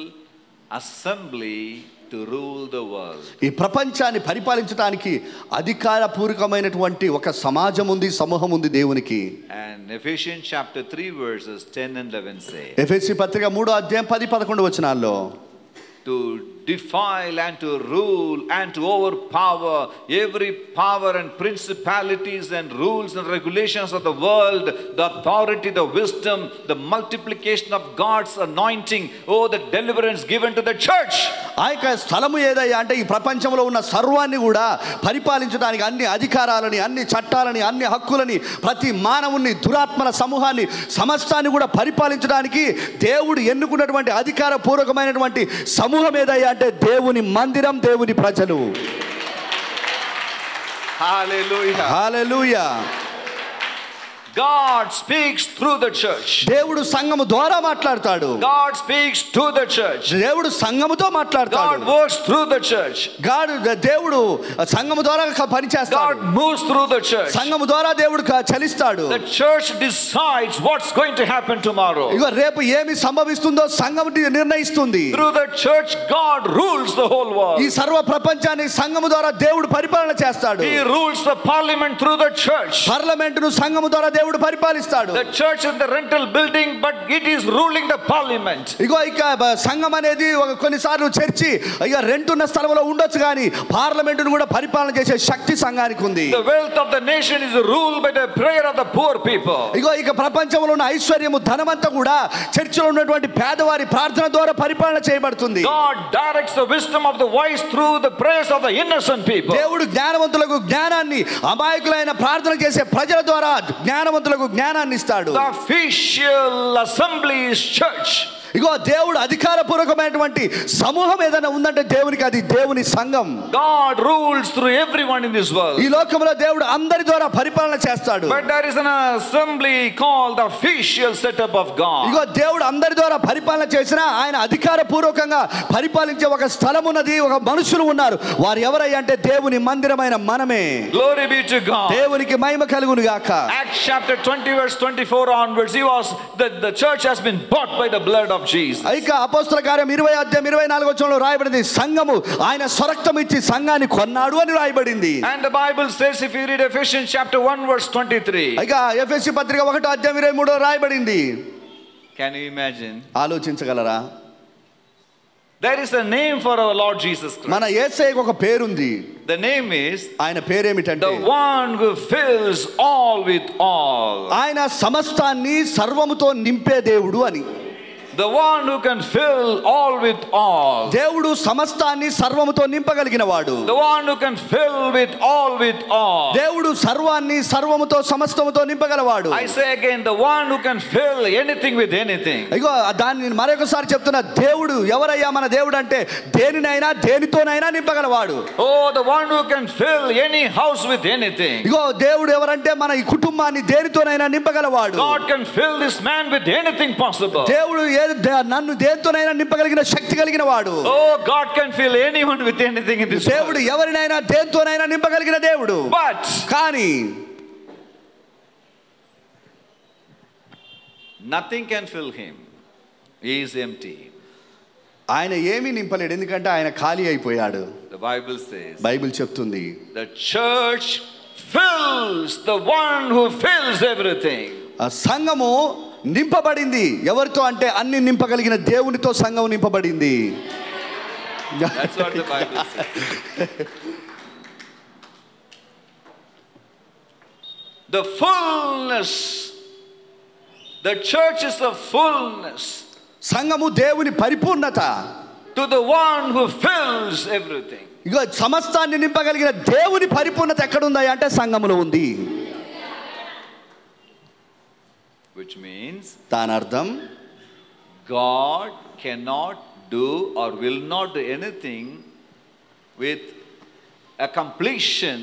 S3: assembly to rule the world.
S4: ఈ ప్రపంచాన్ని పరిపాలించడానికి అధికారపూర్వకమైనటువంటి ఒక సమాజం ఉంది, సమూహం ఉంది దేవునికి.
S3: And Ephesians chapter 3 verses 10 and 11 say,
S4: ఎఫెసీ పత్రిక 3వ అధ్యాయం 10-11 వచనాల్లో,
S3: to defile and to rule and to overpower every power and principalities and rules and regulations of the world, the authority, the wisdom, the multiplication of God's anointing, oh, the deliverance given to the church.
S4: ఆ యొక్క స్థలము ఏదయ్యా అంటే ఈ ప్రపంచంలో ఉన్న సర్వాన్ని కూడా పరిపాలించడానికి అన్ని అధికారాలని, అన్ని చట్టాలని, అన్ని హక్కులని, ప్రతి మానవుని, దురాత్మల సమూహాన్ని, సమస్తాన్ని కూడా పరిపాలించడానికి దేవుడు ఎన్నుకున్నటువంటి అధికారపూర్వకమైనటువంటి సమూహం ఏదయ్యా అంటే దేవుని మందిరం, దేవుని ప్రజలు.
S3: Hallelujah.
S4: Hallelujah.
S3: God speaks through the church.
S4: దేవుడు సంఘము ద్వారా మాట్లాడతాడు.
S3: God speaks to the church.
S4: దేవుడు సంఘముతో మాట్లాడతాడు.
S3: God works through the church.
S4: దేవుడు సంఘము ద్వారా పనిచేస్తాడు.
S3: God moves through the church.
S4: సంఘము ద్వారా దేవుడు చలిస్తాడు.
S3: The church decides what's going to happen tomorrow.
S4: ఇగో రేపు ఏమి సంభవిస్తుందో సంఘము నిర్ణయిస్తుంది.
S3: Through the church God rules the whole world.
S4: ఈ సర్వ ప్రపంచాన్ని సంఘము ద్వారా దేవుడు పరిపాలన చేస్తాడు.
S3: He rules the parliament through the church.
S4: పార్లమెంటును సంఘము ద్వారా దేవుడు పరిపాలిస్తాడు.
S3: The church is the rental building, but it is ruling the parliament.
S4: ఇగో ఇక సంఘం అనేది కొన్నిసార్లు చర్చి ఇక రెంట్ ఉన్న స్థలంలో ఉండొచ్చు, కానీ పార్లమెంటును కూడా పరిపాలన చేసే శక్తి సంఘానికి ఉంది.
S3: The wealth of the nation is ruled by the prayer of the poor people.
S4: ఇగో ఇక ప్రపంచంలో ఉన్న ఐశ్వర్యము, ధనమంతా కూడా చర్చిలో ఉన్నటువంటి పేదవారి ప్రార్థన ద్వారా పరిపాలన చేయబడుతుంది.
S3: God directs the wisdom of the wise through the prayers of the innocent people.
S4: దేవుడు జ్ఞానవంతులకు జ్ఞానాన్ని, అమాయకులైన ప్రార్థన చేసే ప్రజల ద్వారా జ్ఞానవంతులకు జ్ఞానాన్ని ఇస్తాడు.
S3: The official assembly is church.
S4: ఇగో దేవుడు అధికారపూర్వకమైనటువంటి సమూహం ఏదైనా ఉందంటే దేవునికి అది దేవుని సంఘం.
S3: God rules through everyone in this world.
S4: ఈ లోకంలో దేవుడు అందరి ద్వారా పరిపాలన చేస్తాడు.
S3: But there is an assembly called the official setup of God.
S4: ఇగో దేవుడు అందరి ద్వారా పరిపాలన చేసినా ఆయన అధికారపూర్వకంగా పరిపాలించే ఒక స్థలం ఉన్నది, ఒక మనుషులు ఉన్నారు. వారు ఎవరయ్యా అంటే దేవుని మందిరమైన మనమే.
S3: Glory be to God.
S4: దేవునికి మహిమ కలుగును గాక.
S3: Acts chapter 20 verse 24 onwards, the church has been bought by the blood of Jesus.
S4: ఇక అపోస్తల కార్యం 20 అధ్యాయం 24వ వచనంలో రాయబడింది, సంఘము ఆయన స్వరక్తం ఇచ్చి సంఘాన్ని కొన్నాడు అని రాయబడింది.
S3: And the Bible says, if you read Ephesians chapter 1 verse 23,
S4: ఇక ఎఫెసీ పత్రిక 1వ అధ్యాయం 23లో రాయబడింది.
S3: can you imagine?
S4: ఆలోచించగలరా?
S3: There is a name for our Lord Jesus Christ.
S4: మన యేసయ్యకు ఒక పేరుంది.
S3: The name is
S4: ఆయన పేరేమిటంటే
S3: the one who fills all with all.
S4: ఆయన సమస్తాన్ని సర్వముతో నింపే దేవుడు అని.
S3: The one who can fill all with all.
S4: దేవుడు సమస్తాన్ని సర్వముతో నింపగలిగిన వాడు.
S3: The one who can fill with all with all.
S4: దేవుడు సర్వాన్ని సర్వముతో సమస్తముతో నింపగలవాడు.
S3: I say again, the one who can fill anything with anything.
S4: ఇగో దాన్ని మరొకసారి చెప్తున్నా, దేవుడు ఎవరయ్యా మన దేవుడు అంటే దేనినైనా దేనితోనైనా నింపగలవాడు.
S3: Oh, the one who can fill any house with anything.
S4: ఇగో దేవుడు ఎవరంటే మన ఈ కుటుంబాన్ని దేనితోనైనా నింపగలవాడు.
S3: God can fill this man with anything possible.
S4: దేవుడు నన్ను దేనితోనైనా నింపగలిగిన శక్తి కలిగిన వాడు.
S3: Oh, God can fill anyone with anything in this
S4: దేవుడు
S3: world.
S4: ఎవరినైనా దేనితోనైనా నింపగలిగిన దేవుడు.
S3: But
S4: కానీ
S3: nothing can fill him. He is empty.
S4: ఆయన ఏమీ నింపలేడు, ఎందుకంటే ఆయన ఖాళీ అయిపోయాడు.
S3: The Bible says,
S4: బైబిల్ చెప్తుంది,
S3: the church fills the one who fills everything.
S4: ఆ సంఘము నింపబడింది ఎవరితో అంటే అన్ని నింపగలిగిన దేవునితో సంఘం నింపబడింది.
S3: That's what the Bible says. The fullness, the church is the fullness.
S4: సంఘము దేవుని పరిపూర్ణత.
S3: To the one who fills everything.
S4: ఇగో సమస్తాన్ని నింపగలిగిన దేవుని పరిపూర్ణత ఎక్కడుందా అంటే సంఘములో ఉంది.
S3: Which means
S4: దాని అర్థం
S3: God cannot do or will not do anything with a completion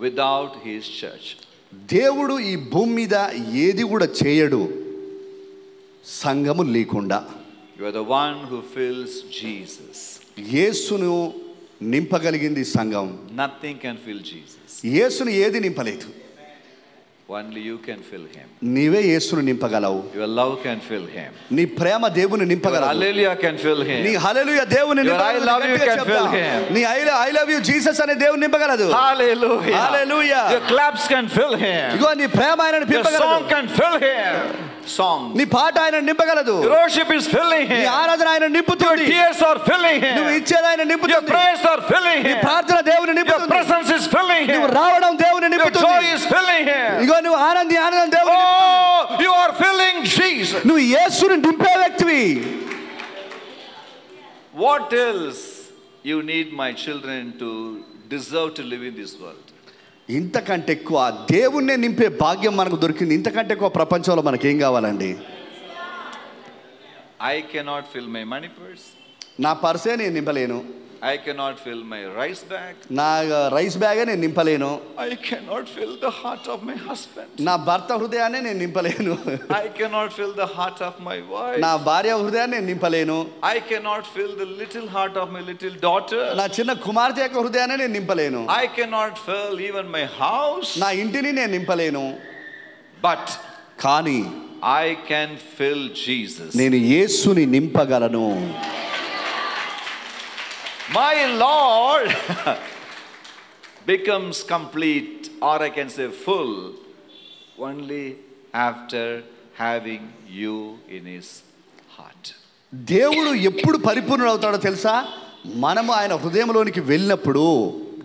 S3: without his church.
S4: దేవుడు ఈ భూమి మీద ఏది కూడా చేయడు సంఘము లేకుండా.
S3: You are the one who fills Jesus.
S4: యేసును నింపగలిగింది సంఘం.
S3: Nothing can fill Jesus.
S4: యేసును ఏది నింపలేదు.
S3: Only you can fill him.
S4: నీవే యేసును నింపగలవు.
S3: Your love can fill him.
S4: నీ ప్రేమ దేవుని
S3: Your
S4: నింపగలవు.
S3: hallelujah can fill him.
S4: నీ హల్లెలూయా దేవుని
S3: Your
S4: నింపగలదు.
S3: I love you can fill him.
S4: నీ ఐ లవ్ యు జీసస్ అనే దేవుని నింపగలదు.
S3: Hallelujah.
S4: Hallelujah.
S3: Your claps can fill him.
S4: ఇగో నీ ప్రేమ ఆయనను
S3: Your song
S4: నింపగలదు.
S3: can fill him. songs.
S4: నీ పాట ఆయన నింపగలదు.
S3: Your worship is filling
S4: నీ
S3: him.
S4: ఆరాధన ఆయన
S3: Your
S4: నింపుతుంది.
S3: tears are filling
S4: నువ్వు
S3: him.
S4: ఇచ్చేది ఆయన
S3: Your
S4: నింపుతుంది.
S3: prayers are filling
S4: నీ
S3: him.
S4: ప్రార్థన దేవుని
S3: Your
S4: నింపుతుంది.
S3: presence is filling
S4: నువ్వు
S3: him.
S4: రావడం దేవుని
S3: Your
S4: నింపుతుంది.
S3: joy is filling him.
S4: ఇగో నువ్వు ఆనందం దేవుని నింపుతుంది.
S3: Oh, you are filling Jesus.
S4: నువ్వు యేసుని నింపే వ్యక్తివి.
S3: What else you need, my children, to deserve to live in this world?
S4: ఇంతకంటే ఎక్కువ దేవుణ్ణి నింపే భాగ్యం మనకు దొరికింది. ఇంతకంటే ఎక్కువ ప్రపంచంలో మనకేం కావాలండి?
S3: I cannot fill my money purse.
S4: నా పర్సే నేను నింపలేను.
S3: I cannot fill my rice bag.
S4: నా రైస్ బ్యాగే నేను నింపలేను.
S3: I cannot fill the heart of my husband.
S4: నా భర్త హృదయాన్ని నేను నింపలేను.
S3: I cannot fill the heart of my wife.
S4: నా భార్య హృదయాన్ని నేను నింపలేను.
S3: I cannot fill the little heart of my little daughter.
S4: నా చిన్న కుమార్తె యొక్క హృదయాన్ని నేను నింపలేను.
S3: I cannot fill even my house.
S4: నా ఇంటిని నేను నింపలేను.
S3: But
S4: కానీ
S3: I can fill Jesus.
S4: నేను యేసుని నింపగలను.
S3: My Lord becomes complete, or I can say full, only after having you in his heart.
S4: దేవుడు ఎప్పుడు పరిపూర్ణుడు అవుతాడో తెలుసా? మనము ఆయన హృదయంలోనికి వెళ్ళినప్పుడు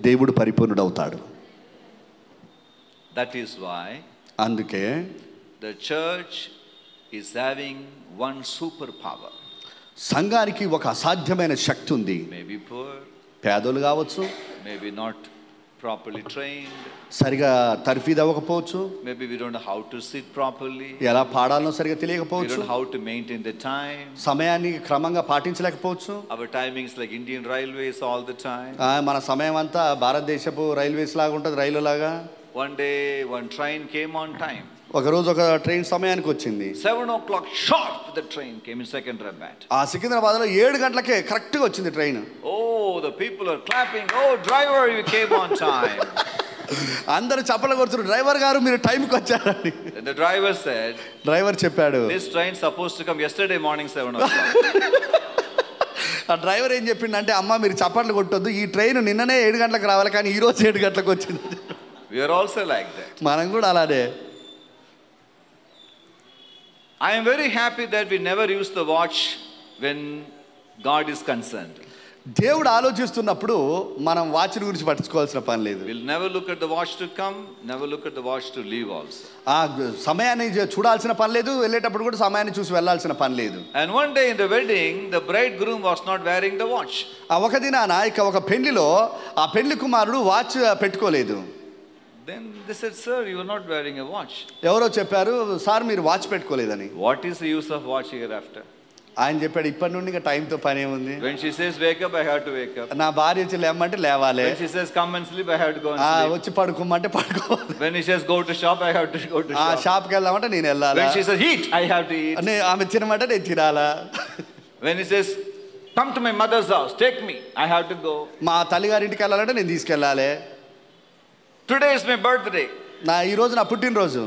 S4: దేవుడు పరిపూర్ణుడు అవుతాడు.
S3: That is why
S4: అందుకే
S3: the church is having one superpower.
S4: సంఘానికి ఒక అసాధ్యమైన శక్తి ఉంది.
S3: Maybe poor,
S4: పేదలు కావచ్చు,
S3: maybe not properly trained,
S4: సరిగా తర్ఫీదు అవ్వకపోవచ్చు,
S3: maybe we don't know how to sit properly,
S4: ఎలా పాడాలో సరిగా
S3: we
S4: తెలియకపోవచ్చు,
S3: don't know how to maintain the time.
S4: సమయాన్ని క్రమంగా పాటించలేకపోవచ్చు.
S3: Our timings like Indian Railways all the time.
S4: మన సమయం అంతా భారతదేశపు రైల్వేస్ లాగా ఉంటుంది, రైలు లాగా.
S3: One day one train came on time.
S4: ఒకరోజు ఒక ట్రైన్ సమయానికి వచ్చింది.
S3: 7 o'clock sharp the train came in Secunderabad.
S4: ఆ సికింద్రాబాద్లో 7 గంటలకే కరెక్ట్గా వచ్చింది train.
S3: Oh, the people are clapping. Oh, driver, you came on time.
S4: అందరూ చప్పట్లు కొడుతున్నారు, డ్రైవర్ గారు మీరు టైంకి వచ్చారని.
S3: And the driver said,
S4: driver చెప్పాడు,
S3: this train supposed to come yesterday morning 7 o'clock.
S4: ఆ డ్రైవర్ ఏం చెప్పిండంటే, అమ్మ మీరు చప్పట్లు కొట్టొద్దు, ఈ ట్రైన్ నిన్ననే 7 గంటలకు రావాలి కానీ ఈ రోజు 7 గంటలకు వచ్చింది.
S3: We are also like that.
S4: మనం కూడా అలానే.
S3: I am very happy that we never use the watch when God is concerned.
S4: దేవుడు ఆలోచిస్తున్నప్పుడు మనం వాచ్ గురించి పట్టించుకోవాల్సిన పని లేదు.
S3: We'll never look at the watch to come, never look at the watch to leave also.
S4: ఆ సమయాన్ని చూడాల్సిన పని లేదు, వెళ్ళేటప్పుడు కూడా సమయాన్ని చూసి వెళ్ళాల్సిన పని లేదు.
S3: And one day in the wedding, the bridegroom was not wearing the watch.
S4: ఆ ఒక దినాన ఒక పెళ్లిలో ఆ పెళ్లి కుమారుడు వాచ్ పెట్టుకోలేదు.
S3: Then they said, sir, you are not wearing a watch.
S4: ఎవరో చెప్పారు, సార్ మీరు watch పెట్టుకోలేదని.
S3: What is the use of watch hereafter?
S4: ఆయన చెప్పాడు, ఇప్పటి నుండి ఇంకా టైంతో పని ఏముంది.
S3: When she says wake up, I have to wake up.
S4: నా భార్య వచ్చి లేమంటే లేవాలి.
S3: When she says come and sleep, I have to go and sleep.
S4: వచ్చి పడుకోమంటే పడుకోవాలి.
S3: When she says go to shop, I have to go to shop.
S4: షాప్కి వెళ్దామంటే నేను వెళ్ళాలి.
S3: When she says eat, I have to eat.
S4: ఆమె తినమంటే నేను తినాలా.
S3: When he says come to my mother's house, take me, I have to go.
S4: మా తల్లిగారింటికి వెళ్ళాలంటే నేను తీసుకెళ్ళాలి.
S3: Today is my birthday.
S4: ఈ రోజు నా పుట్టినరోజు.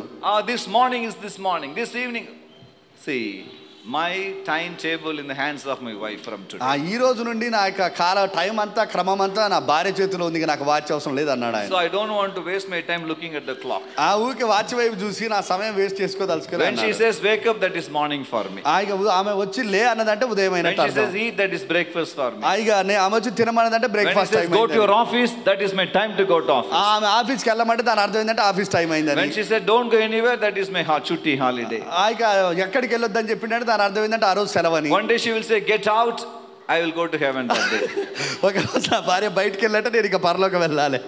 S3: This morning is this morning. This evening, see, my timetable in the hands of my wife from today.
S4: ఈ రోజు నుండి నా యొక్క కాల టైం అంతా క్రమం అంతా నా భార్య చేతిలో ఉంది, నాకు వాచ్ అవసరం లేదు అన్నాడు ఆయన.
S3: So I don't want to waste my time looking at the clock.
S4: ఊరికే వాచ్ వైపు చూసి నా సమయం waste చేసుకోదలుచుకోలేదు.
S3: When she says wake up, that is morning for me.
S4: ఆమె వచ్చి లే అన్నదంటే ఉదయం అయినట్టు.
S3: When she says eat, that is breakfast for me.
S4: ఆమె వచ్చి తినమన్నదంటే breakfast time.
S3: When she says go to your office, that is my time to go to office.
S4: ఆమె ఆఫీస్కి వెళ్ళమంటే దాని అర్థం ఏంటంటే ఆఫీస్ టైం అయిందని.
S3: When she said don't go anywhere, that is my chutti holiday.
S4: ఎక్కడికి వెళ్ళొద్దని చెప్పిందంటే దాని అర్థం ఏంటంటే ఆ రోజు సెలవని.
S3: One day she will say get out, I will go to heaven that day.
S4: ఒక రోజు నా భార్య బయటికి వెళ్ళాలంటే నేను ఇక పరలోకం వెళ్ళాలి.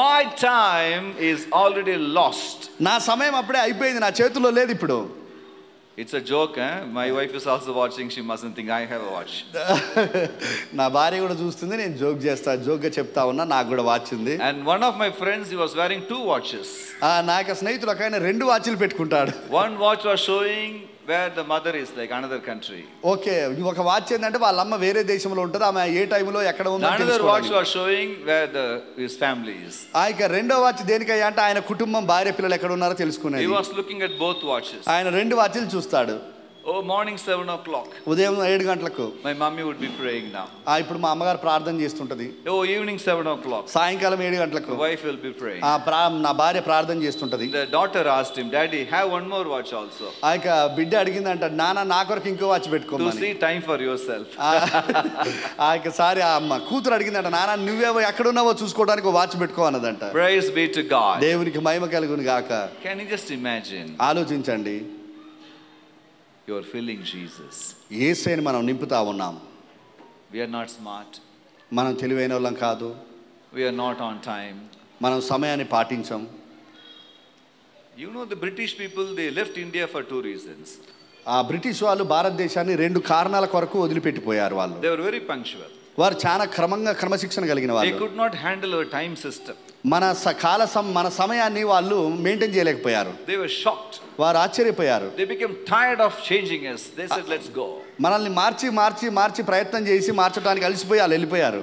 S3: My time is already lost.
S4: నా సమయం అప్పుడే అయిపోయింది, నా చేతుల్లో లేదు ఇప్పుడు.
S3: It's a joke, eh? My wife is also watching, she mustn't think I have a watch.
S4: నా భార్య కూడా చూస్తుంది, నేను జోక్ చేస్తా, జోక్గా చెప్తా ఉన్నా, నాకు కూడా వాచ్ ఉంది.
S3: And one of my friends, he was wearing 2 watches.
S4: నా యొక్క స్నేహితుడు ఒక ఆయన 2 వాచ్లు పెట్టుకుంటాడు.
S3: One watch was showing where the mother is, like another country.
S4: Okay, ఒక వాచ్ ఏంటంటే వాళ్ళ అమ్మ వేరే దేశంలో ఉంటుంది, ఆమె ఏ టైంలో ఎక్కడ ఉందో
S3: Another watch was showing where his family is.
S4: ఆ యొక్క రెండో వాచ్ దేనికయ్యా అంటే ఆయన కుటుంబం భార్య పిల్లలు ఎక్కడ ఉన్నారో తెలుసుకునేది.
S3: He was looking at both watches.
S4: ఆయన 2 వాచ్లు చూస్తాడు.
S3: Oh, morning 7 o'clock.
S4: ఉదయం 7 గంటలకు
S3: My mommy would be praying now.
S4: ఇప్పుడు మా అమ్మగారు ప్రార్థన చేస్తుంటది.
S3: Oh, evening 7 o'clock.
S4: సాయంకాలం 7 గంటలకు
S3: The wife will be praying.
S4: నా భార్య ప్రార్థన చేస్తుంటది.
S3: The daughter asked him, Daddy, have one more watch also.
S4: ఆ యొక్క బిడ్డ అడిగిందంట, నాన్న నా కొరకు ఇంకో వాచ్ పెట్టుకోమని.
S3: To see time for yourself.
S4: ఆ యొక్క సారి ఆ అమ్మ కూతురు అడిగిందంట, నాన్న నువ్వేవో ఎక్కడున్నావో చూసుకోవడానికి వాచ్ పెట్టుకో అన్నదంట.
S3: Praise be to God.
S4: దేవునికి మహిమ కలుగును గాక.
S3: Can you just imagine?
S4: ఆలోచించండి.
S3: You are filling Jesus.
S4: యేసుని మనం నింపుతా ఉన్నాం.
S3: We are not smart.
S4: మనం తెలివైన వాళ్ళం కాదు.
S3: We are not on time.
S4: మనం సమయాన్ని పాటించం.
S3: You know the British people, they left India for 2 reasons.
S4: ఆ బ్రిటిష్ వాళ్ళు భారతదేశాన్ని 2 కారణాల కొరకు వదిలిపెట్టిపోయారు. వాళ్ళు
S3: They were very punctual.
S4: వారు చాలా క్రమశిక్షణ కలిగిన
S3: They
S4: వాళ్ళు.
S3: could not handle our time system.
S4: మన సమయాన్ని వాళ్ళు మెయింటైన్ చేయలేకపోయారు.
S3: They were shocked.
S4: వారు ఆశ్చర్యపోయారు.
S3: They became tired of changing us. They said, let's go.
S4: మనల్ని మార్చి ప్రయత్నం చేసి మార్చడానికి అలసిపోయి వాళ్ళు వెళ్ళిపోయారు.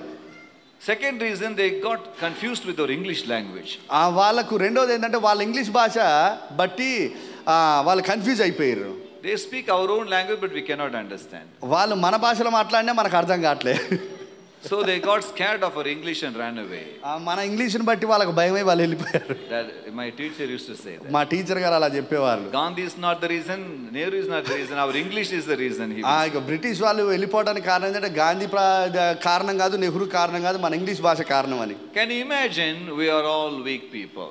S3: Second reason, they got confused with our English language.
S4: వాళ్ళకు రెండోది ఏంటంటే వాళ్ళ ఇంగ్లీష్ భాష బట్టి వాళ్ళు కన్ఫ్యూజ్ అయిపోయారు.
S3: They speak our own language, but we cannot understand.
S4: వాళ్ళు మన భాషలో మాట్లాడినా మనకు అర్థం కావట్లేదు.
S3: So they got scared of our English and ran away.
S4: మన ఇంగ్లీష్ని బట్టి వాళ్ళకు భయమై వాళ్ళు వెళ్ళిపోయారు.
S3: My teacher used to say that.
S4: మా టీచర్ గారు అలా చెప్పేవారు.
S3: Gandhi is not the reason, Nehru is not the reason, our English is the reason.
S4: ఇక బ్రిటిష్ వాళ్ళు వెళ్ళిపోవడానికి కారణం ఏంటంటే గాంధీ కారణం కాదు, నెహ్రూ కారణం కాదు, మన ఇంగ్లీష్ భాష కారణం అని.
S3: Can you imagine? We are all weak people.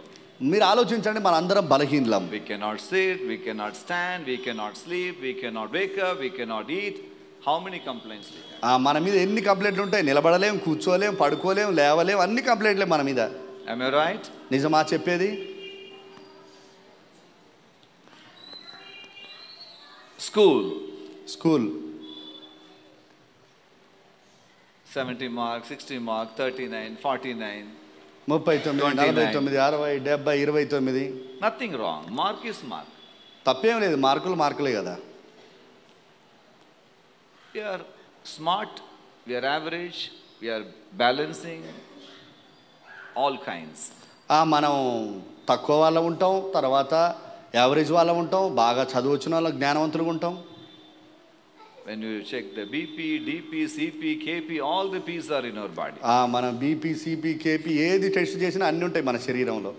S4: మీరు ఆలోచించండి, మన అందరం బలహీనలం.
S3: We cannot sit, we cannot stand, we cannot sleep, we cannot wake up, we cannot eat. How many complaints we have?
S4: మన మీద ఎన్ని కంప్లైంట్లు ఉంటాయి? నిలబడలేం, కూర్చోలేం, పడుకోలేం, లేవలేం, అన్ని కంప్లైంట్లే మన మీద.
S3: Am I right?
S4: నిజమా చెప్పేది?
S3: School 70 mark, 60 mark, 39, 49.
S4: 39, 49, 60, 70, 29.
S3: Nothing wrong. Mark is mark.
S4: తప్పేం లేదు, మార్కులే కదా.
S3: We are smart, we are average, we are balancing, all kinds.
S4: మనం తక్కువ వాళ్ళం ఉంటాం, తర్వాత యావరేజ్ వాళ్ళం ఉంటాం, బాగా చదువు వచ్చిన వాళ్ళం, జ్ఞానవంతులుగా ఉంటాం.
S3: When you check the BP, DP, CP, KP, all the P's are in our body.
S4: మనం బీపీ, సిపి, కేపీ ఏది టెస్ట్ చేసినా అన్నీ ఉంటాయి మన శరీరంలో.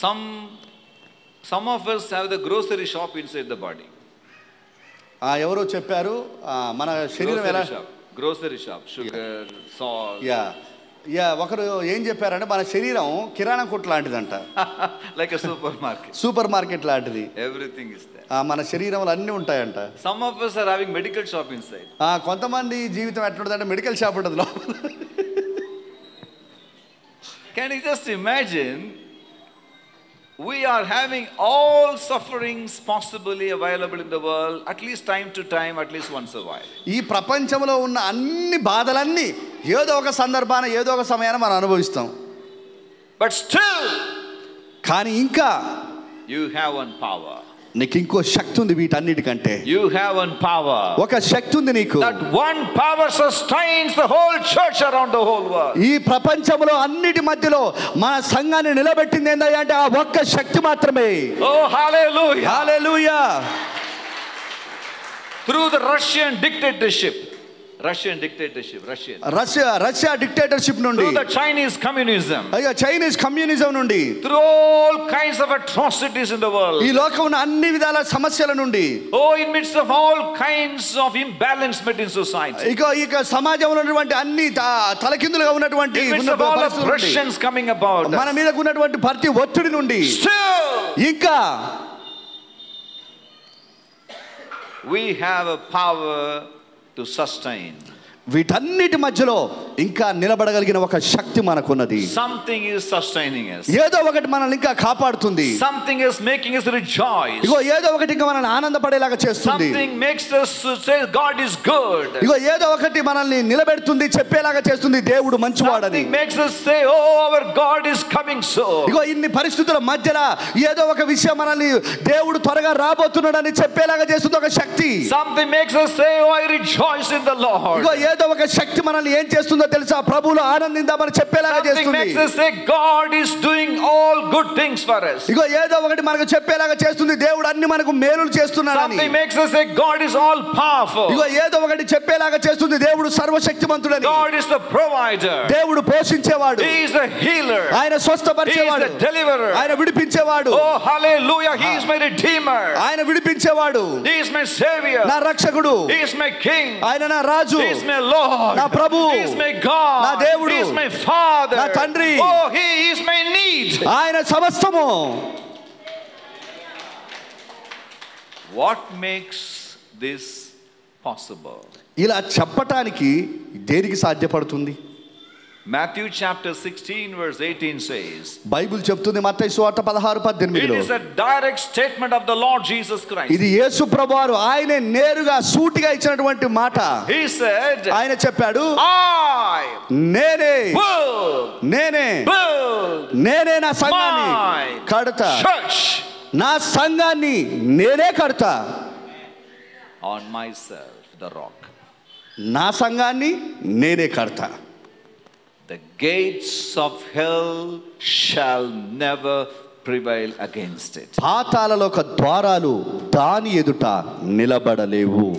S3: Some of us have the grocery shop inside the body.
S4: ఎవరో చెప్పారు మన శరీరం ఎలా
S3: గ్రోసరీ షాప్, షుగర్, సాల్ట్.
S4: ఒకరు ఏం చెప్పారంటే మన శరీరం కిరాణా కొట్టు లాంటిదంట.
S3: లైక్
S4: సూపర్ మార్కెట్ లాంటిది.
S3: Everything is there.
S4: మన శరీరంలో అన్నీ ఉంటాయంట.
S3: Some of us are having medical shop inside.
S4: కొంతమంది జీవితం ఎట్లుంటుందంటే మెడికల్ షాప్ ఉంటుంది లోపల.
S3: Can you just imagine? We are having all sufferings possibly available in the world, at least time to time, at least once a while.
S4: ఈ ప్రపంచంలో ఉన్న అన్ని బాధలన్నీ ఏదో ఒక సందర్భాన ఏదో ఒక సమయాన మనం అనుభవిస్తాం.
S3: But still,
S4: కానీ ఇంకా
S3: you have one power.
S4: నీకు ఇంకో శక్తి ఉంది వీటన్నిటికంటే.
S3: You have one power.
S4: ఒక శక్తి ఉంది నీకు.
S3: That one power sustains the whole church around the whole world.
S4: ఈ ప్రపంచంలో అన్నిటి మధ్యలో మన సంఘాన్ని నిలబెట్టింది ఏంటంటే ఆ ఒక్క శక్తి మాత్రమే.
S3: Oh, hallelujah.
S4: Hallelujah.
S3: Through the Russian dictatorship, Russia
S4: dictatorship నుండి,
S3: through the Chinese communism,
S4: Chinese communism నుండి,
S3: through all kinds of atrocities in the world,
S4: ఈ లోకంలో ఉన్న అన్ని విధాల సమస్యల నుండి,
S3: oh, in midst of all kinds of imbalancement in society,
S4: ఇక సమాజంలో ఉన్నటువంటి అన్ని తలకిందులుగా ఉన్నటువంటి
S3: pressures coming about,
S4: మన మీద ఉన్నటువంటి ప్రతి ఒత్తిడి నుండి,
S3: still
S4: ఇంకా
S3: we have a power to sustain.
S4: వీటన్నిటి మధ్యలో ఇంకా నిలబడగలిగిన ఒక శక్తి మనకున్నది.
S3: Something is sustaining us.
S4: ఏదో ఒకటి మనల్ని ఇంకా కాపాడుతుంది.
S3: Something is making us rejoice.
S4: ఏదో ఒకటి ఇంకా మనల్ని ఆనందపడేలాగా చేస్తుంది.
S3: Something makes us say God is good.
S4: ఏదో ఒకటి మనల్ని నిలబెడుతుంది, చెప్పేలాగా చేస్తుంది దేవుడు మంచివాడని.
S3: Something makes us say, oh, our God is coming soon.
S4: ఇన్ని పరిస్థితుల మధ్యలో ఏదో ఒక విషయం మనల్ని దేవుడు త్వరగా రాబోతున్నాడని చెప్పేలాగా చేస్తుంది ఒక శక్తి.
S3: Something makes us say, oh, I rejoice in the Lord.
S4: ఏదో ఒక శక్తి మనల్ని ఏం చేస్తుందో తెలుసా? ప్రభువులో ఆనందిందామని చెప్పేలాగా
S3: Something
S4: చేస్తుంది.
S3: makes us say God is doing all good things for us.
S4: ఇగో ఏదో ఒకటి మనకు చెప్పేలాగా చేస్తుంది, దేవుడు అన్ని మనకు మేలులు చేస్తున్నాడని.
S3: Something makes us say God is all powerful.
S4: ఇగో ఏదో ఒకటి చెప్పేలాగా చేస్తుంది, దేవుడు సర్వశక్తిమంతుడని.
S3: God is the provider.
S4: దేవుడు పోషించేవాడు,
S3: He is the healer.
S4: ఆయన
S3: He is
S4: స్వస్థపరిచేవాడు,
S3: the deliverer.
S4: ఆయన విడిపించేవాడు.
S3: Oh hallelujah, He is my redeemer.
S4: ఆయన విడిపించేవాడు,
S3: He is my savior.
S4: నా రక్షకుడు.
S3: He is my king.
S4: ఆయన నా రాజు,
S3: He is my Lord.
S4: నా ప్రభు,
S3: He is my God.
S4: నా దేవుడు,
S3: He is my father.
S4: నా తండ్రి.
S3: Oh, He is my need.
S4: ఆయన సమస్తము.
S3: What makes this possible?
S4: ఇలా చెప్పటానికి దేనికి సాధ్యపడుతుంది?
S3: Matthew chapter 16 verse 18 says,
S4: Bible చెప్తుంది మత్తయి సువార్త 16:18
S3: it is a direct statement of the Lord Jesus Christ.
S4: ఇది యేసు ప్రభువారు ఆయనే నేరుగా సూటిగా ఇచ్చినటువంటి మాట.
S3: He said,
S4: ఆయన చెప్పాడు,
S3: I
S4: నేనే
S3: will build
S4: నేనే నా సంఘాన్ని
S3: my
S4: కడతా,
S3: church
S4: నా సంఘాన్ని నేనే కడతా,
S3: on myself, the rock.
S4: నా సంఘాన్ని నేనే కడతా.
S3: The gates of hell shall never prevail against it.
S4: పాతాళలోక ద్వారాలు దాని ఎదుట నిలబడలేవు.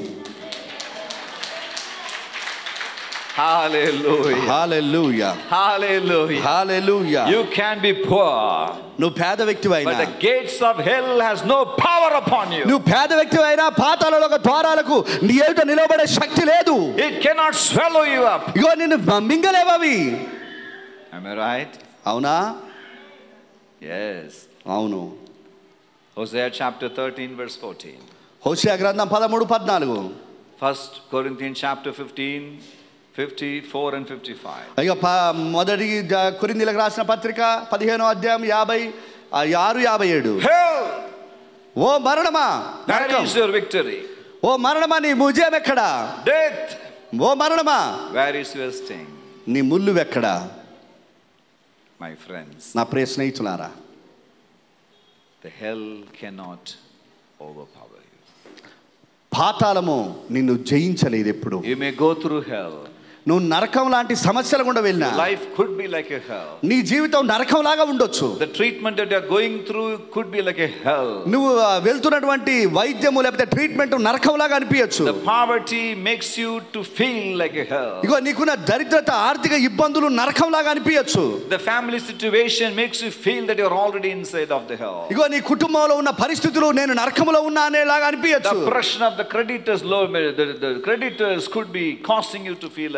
S3: Hallelujah.
S4: Hallelujah,
S3: Hallelujah.
S4: Hallelujah.
S3: You can be poor,
S4: నువ్వు పేద వ్యక్తివైనా,
S3: but the gates of hell has no power upon you.
S4: నువ్వు పేద వ్యక్తివైనా పాతాళలోక ద్వారాలకు నీ ఎదుట నిలబడే శక్తి లేదు.
S3: It cannot swallow you up.
S4: ఇగో నిన్ను మింగలేవవి.
S3: Am I right?
S4: అవునా?
S3: Yes.
S4: అవును.
S3: Hosea chapter 13 verse 14.
S4: హోషేయ గ్రంథం 13:14.
S3: 1 Corinthians chapter 15 54 and 55.
S4: ఇక మొదటి కొరింథీయులకు రాసిన పత్రిక 15వ అధ్యాయం 56-57.
S3: Hell,
S4: ఓ మరణమా,
S3: where is your victory?
S4: ఓ మరణమా, నీ విజయం ఎక్కడా?
S3: Death,
S4: ఓ మరణమా,
S3: where is your sting?
S4: నీ ముళ్ళు ఎక్కడా?
S3: My friends,
S4: నా ప్రియ స్నేహితులారా,
S3: the hell cannot overpower you.
S4: పాతాళము నిన్ను జయించలేదు ఎప్పుడు.
S3: You may go through hell.
S4: నువ్వు నరకం లాంటి సమస్యలు గుండా వెళ్ళినా,
S3: Life could be like a hell.
S4: నీ జీవితం నరకం లాగా ఉండొచ్చు.
S3: The treatment that you are going through could be like a hell.
S4: నువ్వు వెళ్తున్నటువంటి వైద్యము లేకపోతే ట్రీట్మెంట్ నరకం లాగా అనిపించచ్చు.
S3: The poverty makes you to feel like a hell.
S4: ఇగో నీకున్న దరిద్రత, ఆర్థిక ఇబ్బందులు నరకం లాగా అనిపించచ్చు.
S3: The family situation makes you feel that you are already inside of the hell.
S4: ఇగో నీ కుటుంబంలో ఉన్న పరిస్థితులు నేను నరకములో ఉన్నా అనేలాగా అనిపించచ్చు.
S3: The oppression of the creditors, the creditors could be causing you to feel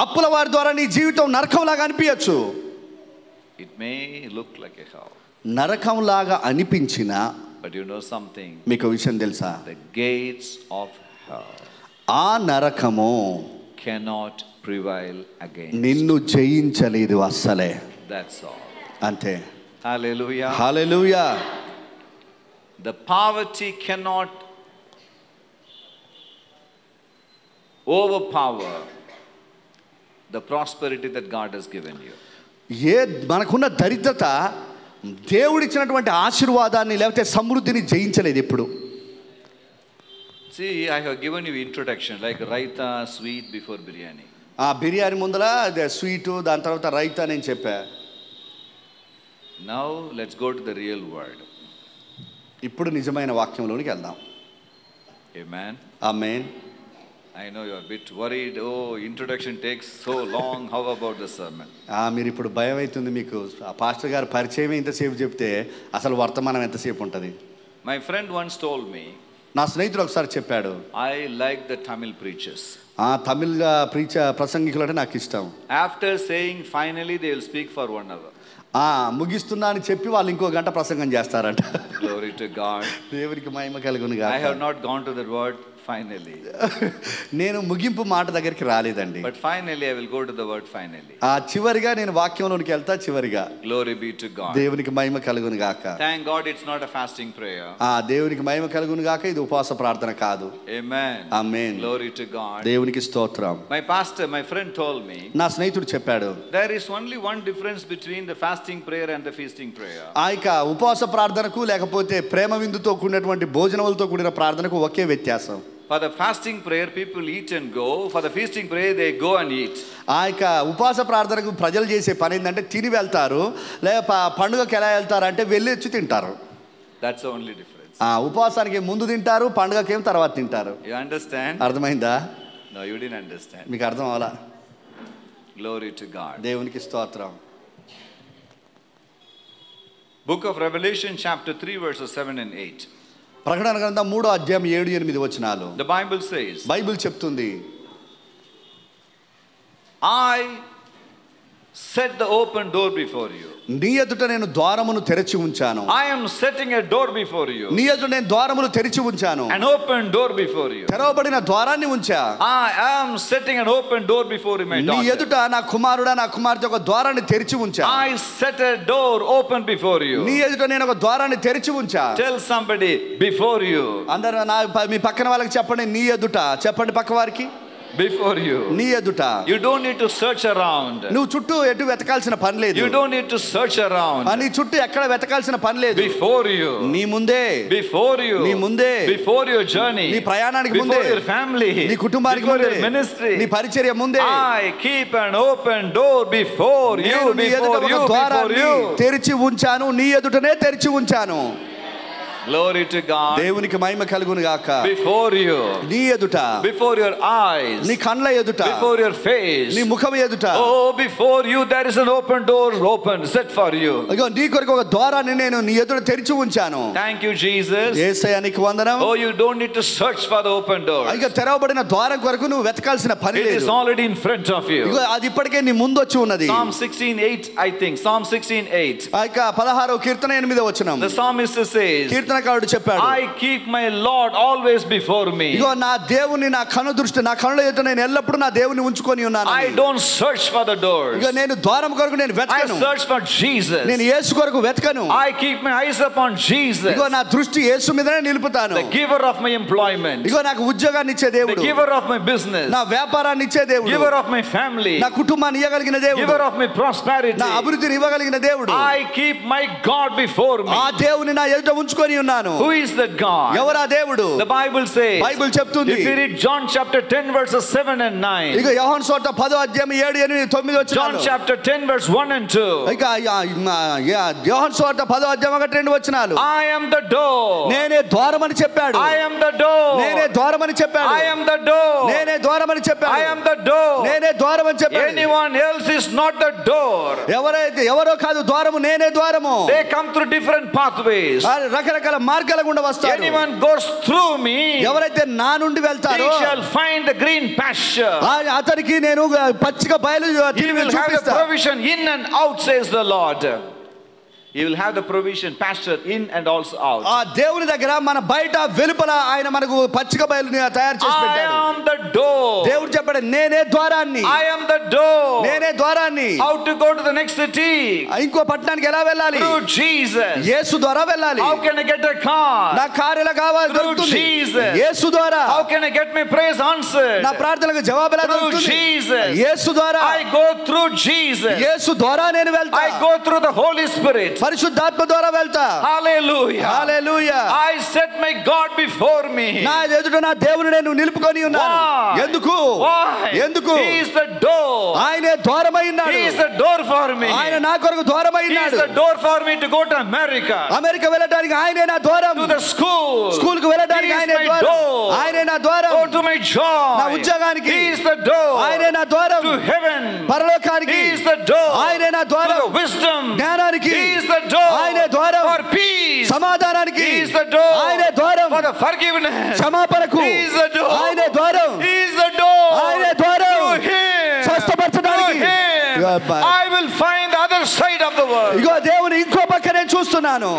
S4: అప్పుల వారి ద్వారా నీ జీవితం నరకం లాగా అనిపించచ్చు.
S3: it may look like a hell.
S4: నరకం లాగా అనిపించిన,
S3: But you know something?
S4: మీకు విషయం తెలుసా?
S3: The gates of hell
S4: ఆ నరకము
S3: cannot prevail against.
S4: నిన్ను జయించలేదు అస్సలే.
S3: That's all.
S4: అంతే.
S3: Hallelujah.
S4: Hallelujah.
S3: The poverty cannot overpower the prosperity that God has given you.
S4: మనకున్న దరిద్రత దేవుడిచ్చినటువంటి ఆశీర్వాదాన్ని లేకపోతే సమృద్ధిని జయించలేదు ఎప్పుడు.
S3: See, I have given you introduction like raita, sweet before biryani.
S4: ఆ బిర్యానీ ముందర స్వీటు, దాని తర్వాత రైతా నేను చెప్పా.
S3: Now let's go to the real word.
S4: ఇప్పుడు నిజమైన వాక్యంలోనికి వెళ్దాం.
S3: Amen.
S4: Amen.
S3: I know you are a bit worried. Oh, introduction takes so long. How about the sermon?
S4: మీరు ఇప్పుడు భయం అవుతుంది మీకు. ఆ పాస్టర్ గారు పరిచయం ఎంతసేపు చెప్తే అసలు వర్తమానం ఎంతసేపు ఉంటుంది?
S3: My friend once told me,
S4: నా స్నేహితుడు ఒకసారి చెప్పాడు,
S3: I like the Tamil preachers.
S4: తమిళ ప్రసంగికులు అంటే నాకు ఇష్టం.
S3: After saying finally they will speak for 1 hour.
S4: ముగిస్తున్నా అని చెప్పి వాళ్ళు ఇంకో గంట ప్రసంగం చేస్తారంట.
S3: Glory to God.
S4: దేవునికి మహిమ కలుగును గాక.
S3: I have not gone to that word finally.
S4: నేను ముగింపు మాట దగ్గరికి రాలేదండి.
S3: But finally I will go to the word finally.
S4: చివరిగా నేను వాక్యంలోనికి వెళ్తా. చివరిగా
S3: Glory be to God.
S4: దేవునికి మహిమ కలుగును గాక.
S3: Thank God it's not a fasting prayer.
S4: దేవునికి మహిమ కలుగును గాక. ఇది ఉపవాస ప్రార్థన కాదు.
S3: Amen.
S4: Amen.
S3: Glory to God.
S4: దేవునికి స్తోత్రం.
S3: My pastor, my friend told me,
S4: నా స్నేహితుడు చెప్పాడు,
S3: there is only one difference between the fasting prayer and the feasting prayer.
S4: ఉపవాస ప్రార్థనకు లేకపోతే ప్రేమ విందుతో కూడినటువంటి భోజనములతో కూడిన ప్రార్థనకు ఒకే వ్యత్యాసం.
S3: For the fasting prayer, people eat and go. For the feasting prayer, they go and eat.
S4: ఆ యొక్క ఉపవాస ప్రార్థనకు ప్రజలు చేసే పని ఏంటంటే తిని వెళ్తారు, లేక పండుగకి ఎలా వెళ్తారు అంటే వెళ్ళి వచ్చి తింటారు.
S3: That's the only difference.
S4: ఉపవాసానికి ముందు తింటారు, పండుగకి ఏం తర్వాత తింటారు.
S3: You understand?
S4: అర్థమైందా?
S3: No, you didn't understand.
S4: మీకు అర్థం అవ్వాలా?
S3: Glory to God.
S4: దేవునికి స్తోత్రం.
S3: Book of Revelation chapter 3 verses 7 and 8.
S4: ప్రకటన గ్రంథం 3వ అధ్యాయం 7-8 వచనాలు.
S3: The Bible says,
S4: బైబిల్ చెప్తుంది,
S3: I set the open door before you.
S4: నీ ఎదుట నేను ద్వారమును తెరిచి ఉంచాను.
S3: I am setting a door before you.
S4: నీ ఎదుట నేను ద్వారమును తెరిచి ఉంచాను.
S3: An open door before you.
S4: తెరవబడిన ద్వారాన్ని ఉంచా.
S3: I am setting an open door before you, my
S4: నీ
S3: daughter.
S4: ఎదుట నా కుమారుడా, నా కుమార్తె ఒక ద్వారాన్ని తెరిచి ఉంచా.
S3: I set a door open before you.
S4: నీ ఎదుట నేను ఒక ద్వారాన్ని తెరిచి ఉంచా.
S3: Tell somebody, before you.
S4: అందరూ మీ పక్కన వాళ్ళకి చెప్పండి, నీ ఎదుట చెప్పండి, పక్క వారికి.
S3: Before you.
S4: నీ ఎదుట.
S3: You don't need to search around.
S4: నువ్వు చుట్టూ ఎటు వెతకాల్సిన పని లేదు.
S3: You don't need to search around.
S4: నీ చుట్టూ ఎక్కడ వెతకాల్సిన పని లేదు.
S3: Before you.
S4: నీ ముందే.
S3: Before you.
S4: నీ ముందే.
S3: Before your journey.
S4: నీ ప్రయాణానికి ముందే.
S3: Before your family.
S4: నీ కుటుంబానికి ముందే.
S3: Before your ministry.
S4: నీ పరిచర్య ముందే.
S3: I keep an open door before you. Before you. Before you.
S4: తెరిచి ఉంచాను, నీ ఎదుటనే తెరిచి ఉంచాను.
S3: Glory to God.
S4: దేవునికి మహిమ కలుగును గాక.
S3: Before you.
S4: నీ ఎదుట.
S3: Before your eyes.
S4: నీ కళ్ళ ఎదుట.
S3: Before your face.
S4: నీ ముఖం ఎదుట.
S3: Oh, before you there is an open door open set for you.
S4: అయ్యో, నీ కొరకు ఒక ద్వారాన్ని నేను నీ ఎదుట తెరిచి ఉంచాను.
S3: Thank you, Jesus.
S4: యేసయ్య నీకు వందనం.
S3: Oh, you don't need to search for the open door.
S4: అయ్యో, తెరవబడిన ద్వారం కొరకు నువ్వు వెతకాల్సిన పని లేదు.
S3: It is already in front of you.
S4: ఇగో అది ఇప్పటికే నీ ముందు వచ్చి ఉన్నది.
S3: Psalm 16:8, I think. Psalm 16:8.
S4: ఆ యొక్క 16వ కీర్తన 8వ వచనం.
S3: The psalmist says,
S4: కీర్తనకారుడు చెప్పాడు,
S3: I keep my Lord always before me.
S4: ఇగో నా దేవుని నా కను దృష్టి, నా కనుల ఎదుట నేను ఎల్లప్పుడూ నా దేవుని ఉంచుకొని ఉన్నాను.
S3: I don't search for the doors.
S4: ఇగో నేను ద్వారం కొరకు నేను వెతకను.
S3: I search for Jesus.
S4: నేను యేసు కొరకు వెతకను.
S3: I keep my eyes upon Jesus.
S4: ఇగో నా దృష్టి యేసు మీదనే నిలుపుతాను.
S3: The giver of my employment.
S4: ఇగో నాకు ఉద్యోగాన్ని ఇచ్చే దేవుడు.
S3: The giver of my business.
S4: నా వ్యాపారాన్ని ఇచ్చే దేవుడు.
S3: Giver of my family.
S4: నా కుటుంబాన్ని ఇవ్వగలిగిన దేవుడు.
S3: Giver of my prosperity.
S4: నా అభివృద్ధిని ఇవ్వగలిగిన దేవుడు.
S3: I keep my God before me.
S4: ఆ దేవుని నా ఎదుట ఉంచుకొని ఉన్నాను.
S3: Who is that God?
S4: ఎవరా దేవుడు?
S3: The Bible says,
S4: బైబిల్ చెప్తుంది,
S3: if you read John chapter 10 verses 7 and 9.
S4: ఇక యోహాను సువార్త 10వ అధ్యాయం 7, 8, 9 వచనాలు.
S3: John chapter 10 verse 1 and 2.
S4: ఇక యోహాను సువార్త 10వ అధ్యాయం 1, 2 వచనాలు.
S3: I am the door.
S4: నేనే ద్వారమని చెప్పాడు.
S3: I am the door.
S4: నేనే ద్వారమని చెప్పాడు.
S3: I am the door.
S4: నేనే ద్వారమని చెప్పాడు.
S3: I am the door.
S4: నేనే ద్వారమని చెప్పాడు.
S3: Anyone else is not the door.
S4: ఎవరో కాదు ద్వారము, నేనే ద్వారము.
S3: They come through different pathways.
S4: రకరకాల మార్గాల గుండా వస్తారు.
S3: Anyone goes through me,
S4: ఎవరైతే నా నుండి వెళ్తారో
S3: he shall find the green pasture.
S4: అతనికి నేను పచ్చిక బయలు
S3: He will have the provision in and out, says the Lord. He will have the provision, pasture in and also out.
S4: ఆ దేవుని దగ్గర మన బయట వెలుపల ఆయన మనకు పచ్చిక బయలుని తయారు చేసి పెట్టాడు.
S3: I am the door.
S4: దేవుడు చెప్పాడు, నేనే ద్వారాన్ని.
S3: I am the door.
S4: నేనే ద్వారాన్ని.
S3: How to go to the next city?
S4: ఇంకో పట్టణానికి ఎలా వెళ్ళాలి?
S3: Through Jesus.
S4: యేసు ద్వారా వెళ్ళాలి.
S3: How can I get a car?
S4: నా కారు ఎలా కావాలి?
S3: Through Jesus.
S4: యేసు ద్వారా.
S3: How can I get my prayers answered?
S4: నా ప్రార్థనలకు జవాబు ఎలా
S3: Through
S4: దొరుకుతుంది?
S3: Jesus.
S4: యేసు ద్వారా.
S3: I go through Jesus.
S4: యేసు ద్వారా నేను వెళ్తా.
S3: I go through the Holy Spirit.
S4: పరిశుద్ధాత్మ ద్వారా వెళ్తా.
S3: Hallelujah.
S4: Hallelujah.
S3: I set my God before me.
S4: నా ఎదుట నా దేవుని నేను నిలుపుకొని ఉన్నాను. ఎందుకు? ఎందుకు?
S3: He is the door.
S4: ఆయనే ద్వారమై ఉన్నాడు.
S3: He is the door for me.
S4: ఆయన నా కొరకు ద్వారమై
S3: He
S4: ఉన్నాడు.
S3: is the door for me to go to America.
S4: America వెళ్ళడానికి ఆయనే నా ద్వారం.
S3: To the school.
S4: స్కూల్ కు వెళ్ళడానికి ఆయనే ద్వారం. ఆయనే నా ద్వారం.
S3: Go to my job.
S4: నా ఉద్యోగానికి.
S3: He is the door.
S4: ఆయనే నా ద్వారం.
S3: To heaven.
S4: పరలోకానికి.
S3: He is the door.
S4: ఆయనే నా ద్వారం.
S3: To the wisdom.
S4: జ్ఞానానికి.
S3: He is the door.
S4: ఆయనే ద్వారం.
S3: For peace.
S4: సమాధానానికి.
S3: He is the door.
S4: ఆయనే ద్వారం.
S3: For the forgiveness.
S4: క్షమాపణకు.
S3: He is the door.
S4: ఆయనే ద్వారం.
S3: He is the door.
S4: ఆయనే ద్వారం.
S3: Through him.
S4: స్వస్థపరచడానికి.
S3: Through him. I will find the other side of the world.
S4: ఇగో దేవుని ఇంకో పక్క నేను చూస్తున్నాను.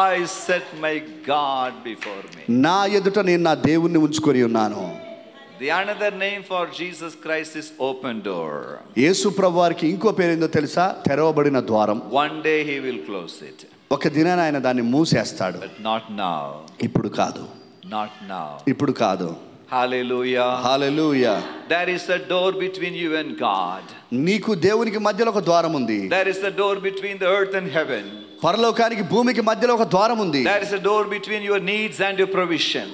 S3: I set my God before me.
S4: నా ఎదుట నేను నా దేవుణ్ణి ఉంచుకొని ఉన్నాను.
S3: The another name for Jesus Christ is open door.
S4: యేసు ప్రభువారికి ఇంకో పేరు ఏందో తెలుసా? తెరవబడిన ద్వారం.
S3: One day he will close it.
S4: ఒక దినాన ఆయన దాన్ని మూసేస్తాడు.
S3: But not now.
S4: ఇప్పుడు కాదు.
S3: Not now.
S4: ఇప్పుడు కాదు.
S3: Hallelujah.
S4: Hallelujah.
S3: There is a door between you and God.
S4: నీకు దేవునికి మధ్యలో ఒక ద్వారం ఉంది.
S3: There is a door between the earth and heaven.
S4: పరలోకానికి భూమికి మధ్యలో ఒక ద్వారం ఉంది.
S3: There is a door between your needs and your provision.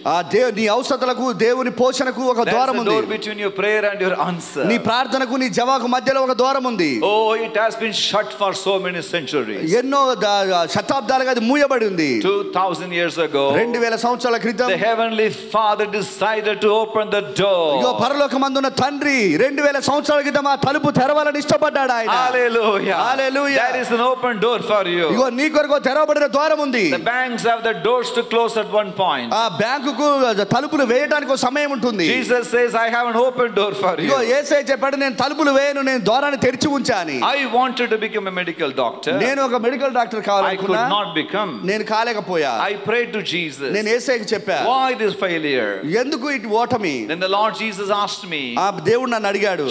S4: నీ అవసరతలకు దేవుని పోషణకు ఒక ద్వారం ఉంది.
S3: There is a door between your prayer and your answer.
S4: నీ ప్రార్థనకు నీ జవాబుకు మధ్యలో ఒక ద్వారం ఉంది.
S3: Oh, it has been shut for so many centuries.
S4: ఎన్నో శతాబ్దాలుగా అది మూయబడి ఉంది.
S3: 2000 years ago,
S4: 2000 సంవత్సరాల క్రితం
S3: the heavenly Father decided to open the door.
S4: పరలోకమందున్న తండ్రి 2000 సంవత్సరాల క్రితం ఆ తలుపు తెరవాలని ఇష్టపడ్డాడు ఆయన.
S3: Hallelujah.
S4: Hallelujah.
S3: There is an open door for you.
S4: నీ కొరకు తెరవబడిన ద్వారం ఉంది.
S3: The banks have the doors to close at one point.
S4: ఆ బ్యాంకుకు తలుపులు వేయడానికి ఒక సమయం ఉంటుంది.
S3: Jesus says, I have an open door for you.
S4: యేసయ్య చెప్పాడు, నేను తలుపులు వేయను, నేను ద్వారాన్ని తెరిచి ఉంచాను.
S3: I wanted to become a medical doctor.
S4: నేను ఒక మెడికల్ డాక్టర్ కావాలనుకున్నా.
S3: I could not become.
S4: నేను కాలేకపోయా.
S3: I prayed to Jesus.
S4: నేను యేసయ్యకి చెప్పా,
S3: why this failure?
S4: ఎందుకు ఇటు ఓటమి?
S3: Then the Lord Jesus asked me,
S4: ఆ దేవుడు నన్ను అడిగాడు,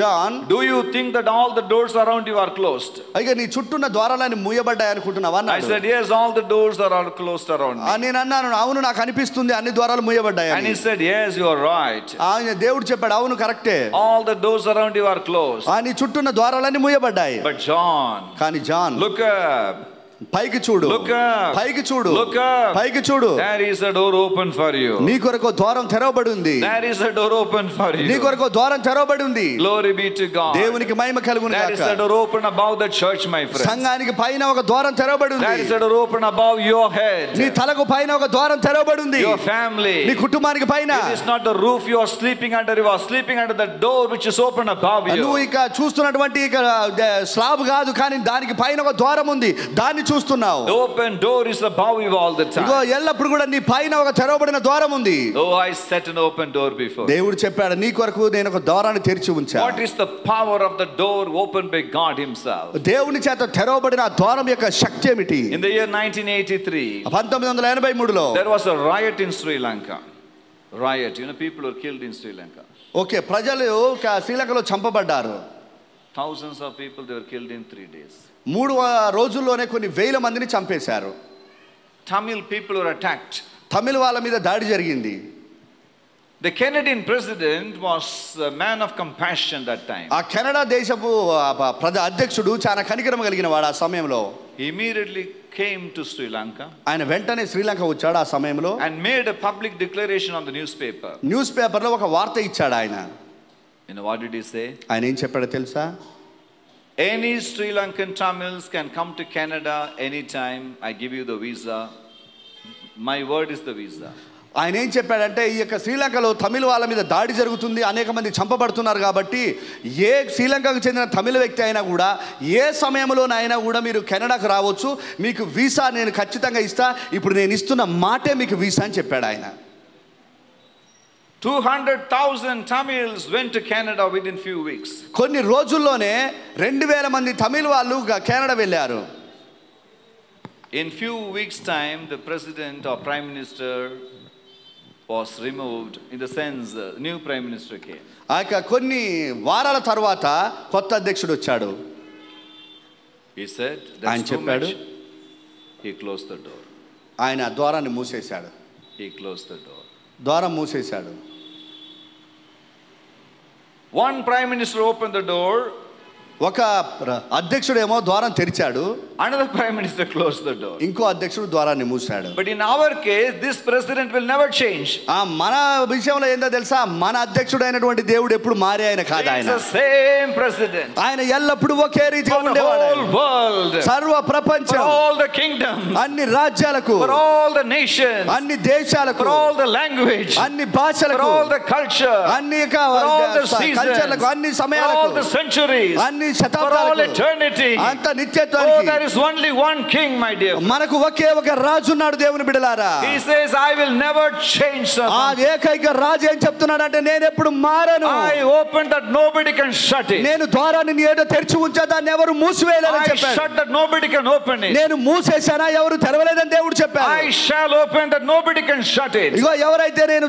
S4: John,
S3: do you think that all the doors around you are closed?
S4: అయ్యా నీ చుట్టూన్న ద్వారాలన్నీ మూయబడ్డాయి అనుకుంటున్నావా?
S3: I said, yes, all the doors are all closed around me.
S4: నేను అన్నాను, అవును నాకు అనిపిస్తుంది అన్ని ద్వారాలు మూయబడ్డాయి.
S3: And he said, yes, you are right.
S4: ఆయన దేవుడు చెప్పాడు, అవును కరెక్టే,
S3: all the doors around you are closed.
S4: నీ చుట్టూన్న ద్వారాలన్నీ మూయబడ్డాయి.
S3: But John,
S4: కానీ జాన్,
S3: look up.
S4: పైకి చూడు, పైకి చూడు, పైకి చూడు.
S3: There is a door open for you.
S4: నీ కొరకు ద్వారం తెరవబడి ఉంది.
S3: There is a door open for you.
S4: నీ కొరకు ద్వారం తెరవబడి ఉంది.
S3: Glory be to God.
S4: దేవునికి మహిమ కలుగును గాక.
S3: There is a door open above the church, my friend.
S4: సంఘానికి పైన ఒక ద్వారం తెరవబడి ఉంది.
S3: There is a door open above your head.
S4: నీ తలకు పైన ఒక ద్వారం తెరవబడి ఉంది.
S3: Your family.
S4: నీ కుటుంబానికి పైన.
S3: It is not the roof you are sleeping under. You are sleeping under the door which is open above you.
S4: నువ్వు ఇక చూస్తున్నటువంటి ఇక స్లాబ్ కాదు, కానీ దానికి పైన ఒక ద్వారం ఉంది, దాన్ని చూస్తున్నావు.
S3: Open door is above you all the time.
S4: ఇగో ఎల్లప్పుడు కూడా నీ పైన ఒక తెరవబడిన ద్వారం ఉంది.
S3: Oh, I set an open door before.
S4: దేవుడు చెప్పాడు, నీ కొరకు నేను ఒక ద్వారాన్ని తెరిచి ఉంచాను.
S3: What is the power of the door opened by God himself?
S4: దేవుని చేత తెరవబడిన ఆ ద్వారం యొక్క శక్తి ఏమిటి?
S3: In the year 1983,
S4: 1983లో
S3: there was a riot in Sri Lanka. Riot, people were killed in Sri Lanka.
S4: Okay, ప్రజలు శ్రీలంకలో చంపబడ్డారు.
S3: Thousands of people, they were killed in 3 days.
S4: 3 రోజుల్లోనే కొన్ని వేల మందిని చంపేశారు.
S3: Tamil people were attacked.
S4: తమిళ వాళ్ళ మీద దాడి జరిగింది.
S3: The Canadian president was a man of compassion that time.
S4: ఆ కెనడా దేశపు అధ్యక్షుడు చాలా కనికరం కలిగిన వాడు ఆ సమయంలో.
S3: He immediately came to Sri Lanka.
S4: ఆయన వెంటనే శ్రీలంక వచ్చాడు ఆ సమయంలో.
S3: And made a public declaration on the newspaper.
S4: News పేపర్లో ఒక వార్త ఇచ్చాడు ఆయన.
S3: What did he say?
S4: ఆయన ఏం చెప్పాడో తెలుసా?
S3: Any Sri Lankan Tamils can come to Canada anytime. I give you the visa. My word is the visa.
S4: ఆయన ఏం చెప్పాడంటే, ఈ యొక్క శ్రీలంకలో తమిళ వాళ్ళ మీద దాడి జరుగుతుంది, అనేక మంది చంపబడుతున్నారు కాబట్టి ఏ శ్రీలంకకు చెందిన తమిళ వ్యక్తి అయినా కూడా ఏ సమయంలోనైనా కూడా మీరు కెనడాకు రావచ్చు, మీకు వీసా నేను ఖచ్చితంగా ఇస్తా, ఇప్పుడు నేను ఇస్తున్న మాటే మీకు వీసా అని చెప్పాడు ఆయన.
S3: 200,000 Tamils went to Canada within few weeks.
S4: కొన్ని రోజుల్లోనే 2000 మంది తమిళ వాళ్ళు కెనడా వెళ్ళారు.
S3: In few weeks time, the president or prime minister was removed. In the sense, new prime minister came.
S4: కొన్ని వారాల తర్వాత కొత్త అధ్యక్షుడు వచ్చాడు.
S3: He said, that's too much. He closed the door.
S4: ఆయన ద్వారాన్ని మూసేశాడు.
S3: He closed the door.
S4: ద్వారం మూసేశాడు.
S3: One prime minister opened the door.
S4: ఒక అధ్యక్షుడేమో ద్వారం తెరిచాడు.
S3: Another prime minister closed the door.
S4: ఇంకో అధ్యక్షుడు ద్వారాన్ని మూసాడు.
S3: But in our case, this president will never change.
S4: మన విషయంలో ఏందో తెలుసా, మన అధ్యక్షుడైనటువంటి దేవుడు ఎప్పుడు మారే ఆయన కాదు. ఆయన
S3: the same president.
S4: ఆయన ఎల్లప్పుడూ ఒకే రీతిగా ఉండేవాడు.
S3: For the whole world.
S4: సర్వ ప్రపంచం.
S3: For all the kingdoms.
S4: అన్ని రాజ్యాలకు.
S3: For all the nations.
S4: అన్ని దేశాలకు.
S3: For all the language.
S4: అన్ని భాషలకు.
S3: For all the culture.
S4: అన్ని
S3: for all the seasons.
S4: అన్ని సమయాలకు.
S3: For all the centuries.
S4: అన్ని
S3: for all eternity.
S4: అంత నిత్యత్వానికి.
S3: Oh, there is only one king, my dear.
S4: మనకు ఒకే ఒక రాజు ఉన్నాడు దేవుని బిడ్డలారా.
S3: He says, I will never change.
S4: ఆ ఏకైక రాజు ఏం చెప్తున్నాడంటే, నేను ఎప్పుడు మారను.
S3: I open that nobody can shut it.
S4: నేను ద్వారాన్ని నీ ఎదుట తెరిచి ఉంచా, దాన్ని ఎవరు మూసివేయలేరని చెప్పాడు.
S3: I shut that nobody can open it.
S4: నేను మూసేశానా, ఎవరు తెరవలేదని దేవుడు చెప్పాడు.
S3: I shall open that nobody can shut it.
S4: ఇగో ఎవరైతే నేను